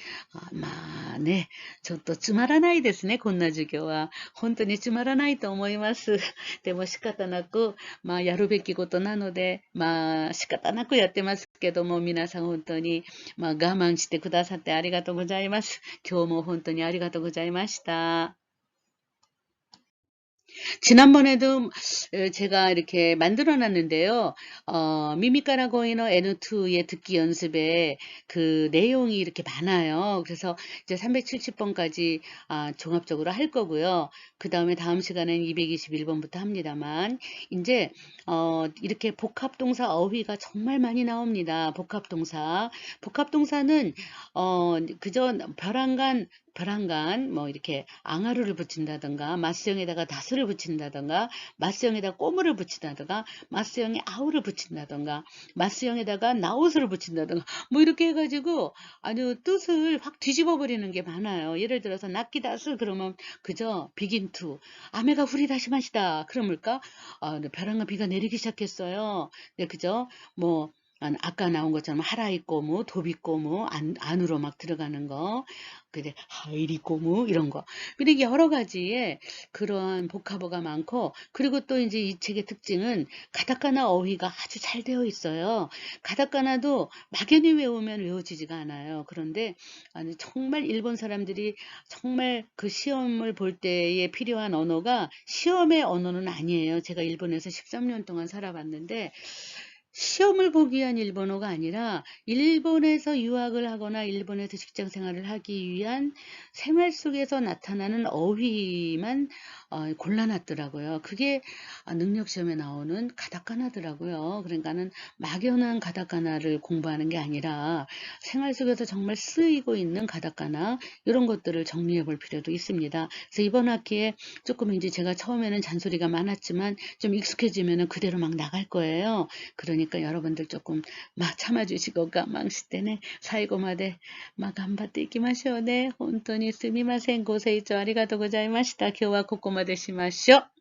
네, ちょっとつまらないですね、こんな授業は。本当につまらないと思います。でも仕方なく、やるべきことなので、仕方なくやってますけども、皆さん本当に、我慢してくださってありがとうございます。今日も本当にありがとうございました。 지난번에도 제가 이렇게 만들어 놨는데요. 미미카라 고이노 N2의 듣기 연습에 그 내용이 이렇게 많아요. 그래서 이제 370번까지 종합적으로 할 거고요. 그 다음에 다음 시간엔 221번부터 합니다만, 이제, 이렇게 복합동사 어휘가 정말 많이 나옵니다. 복합동사는, 그저 벼랑간, 뭐, 이렇게 앙하루를 붙인다던가, 마스형에다가 다스를 붙인다던가, 마스형에다가 꼬무를 붙인다던가, 마스형에 아우를 붙인다던가, 마스형에다가 나우스를 붙인다던가, 뭐, 이렇게 해가지고 아주 뜻을 확 뒤집어 버리는 게 많아요. 예를 들어서, 낚기다스, 그러면 그저 begin to. 아메가 후리다시 마시다. 그러물까? 벼랑간 비가 내리기 시작했어요. 네, 그죠? 뭐, 아까 나온 것처럼 하라이꼬무, 도비꼬무, 안으로 막 들어가는 거, 그래, 하이리꼬무, 이런 거. 그리고 여러 가지의 그런 복합어가 많고, 그리고 또 이제 이 책의 특징은 가타카나 어휘가 아주 잘 되어 있어요. 가타카나도 막연히 외우면 외워지지가 않아요. 그런데 정말 일본 사람들이 정말 그 시험을 볼 때에 필요한 언어가 시험의 언어는 아니에요. 제가 일본에서 13년 동안 살아봤는데, 시험을 보기 위한 일본어가 아니라 일본에서 유학을 하거나 일본에서 직장 생활을 하기 위한 생활 속에서 나타나는 어휘만 골라놨더라고요. 그게 능력시험에 나오는 가타카나더라고요. 그러니까는 막연한 가타카나를 공부하는 게 아니라 생활 속에서 정말 쓰이고 있는 가타카나 이런 것들을 정리해 볼 필요도 있습니다. 그래서 이번 학기에 조금 이제 제가 처음에는 잔소리가 많았지만 좀 익숙해지면은 그대로 막 나갈 거예요. 그러니까 여러분들 조금 막 참아주시고 가망시대네 사이고마데 막頑張っていきましょうね。本当にすみません。ご清聴ありがとうございました。今日はここまでしましょう。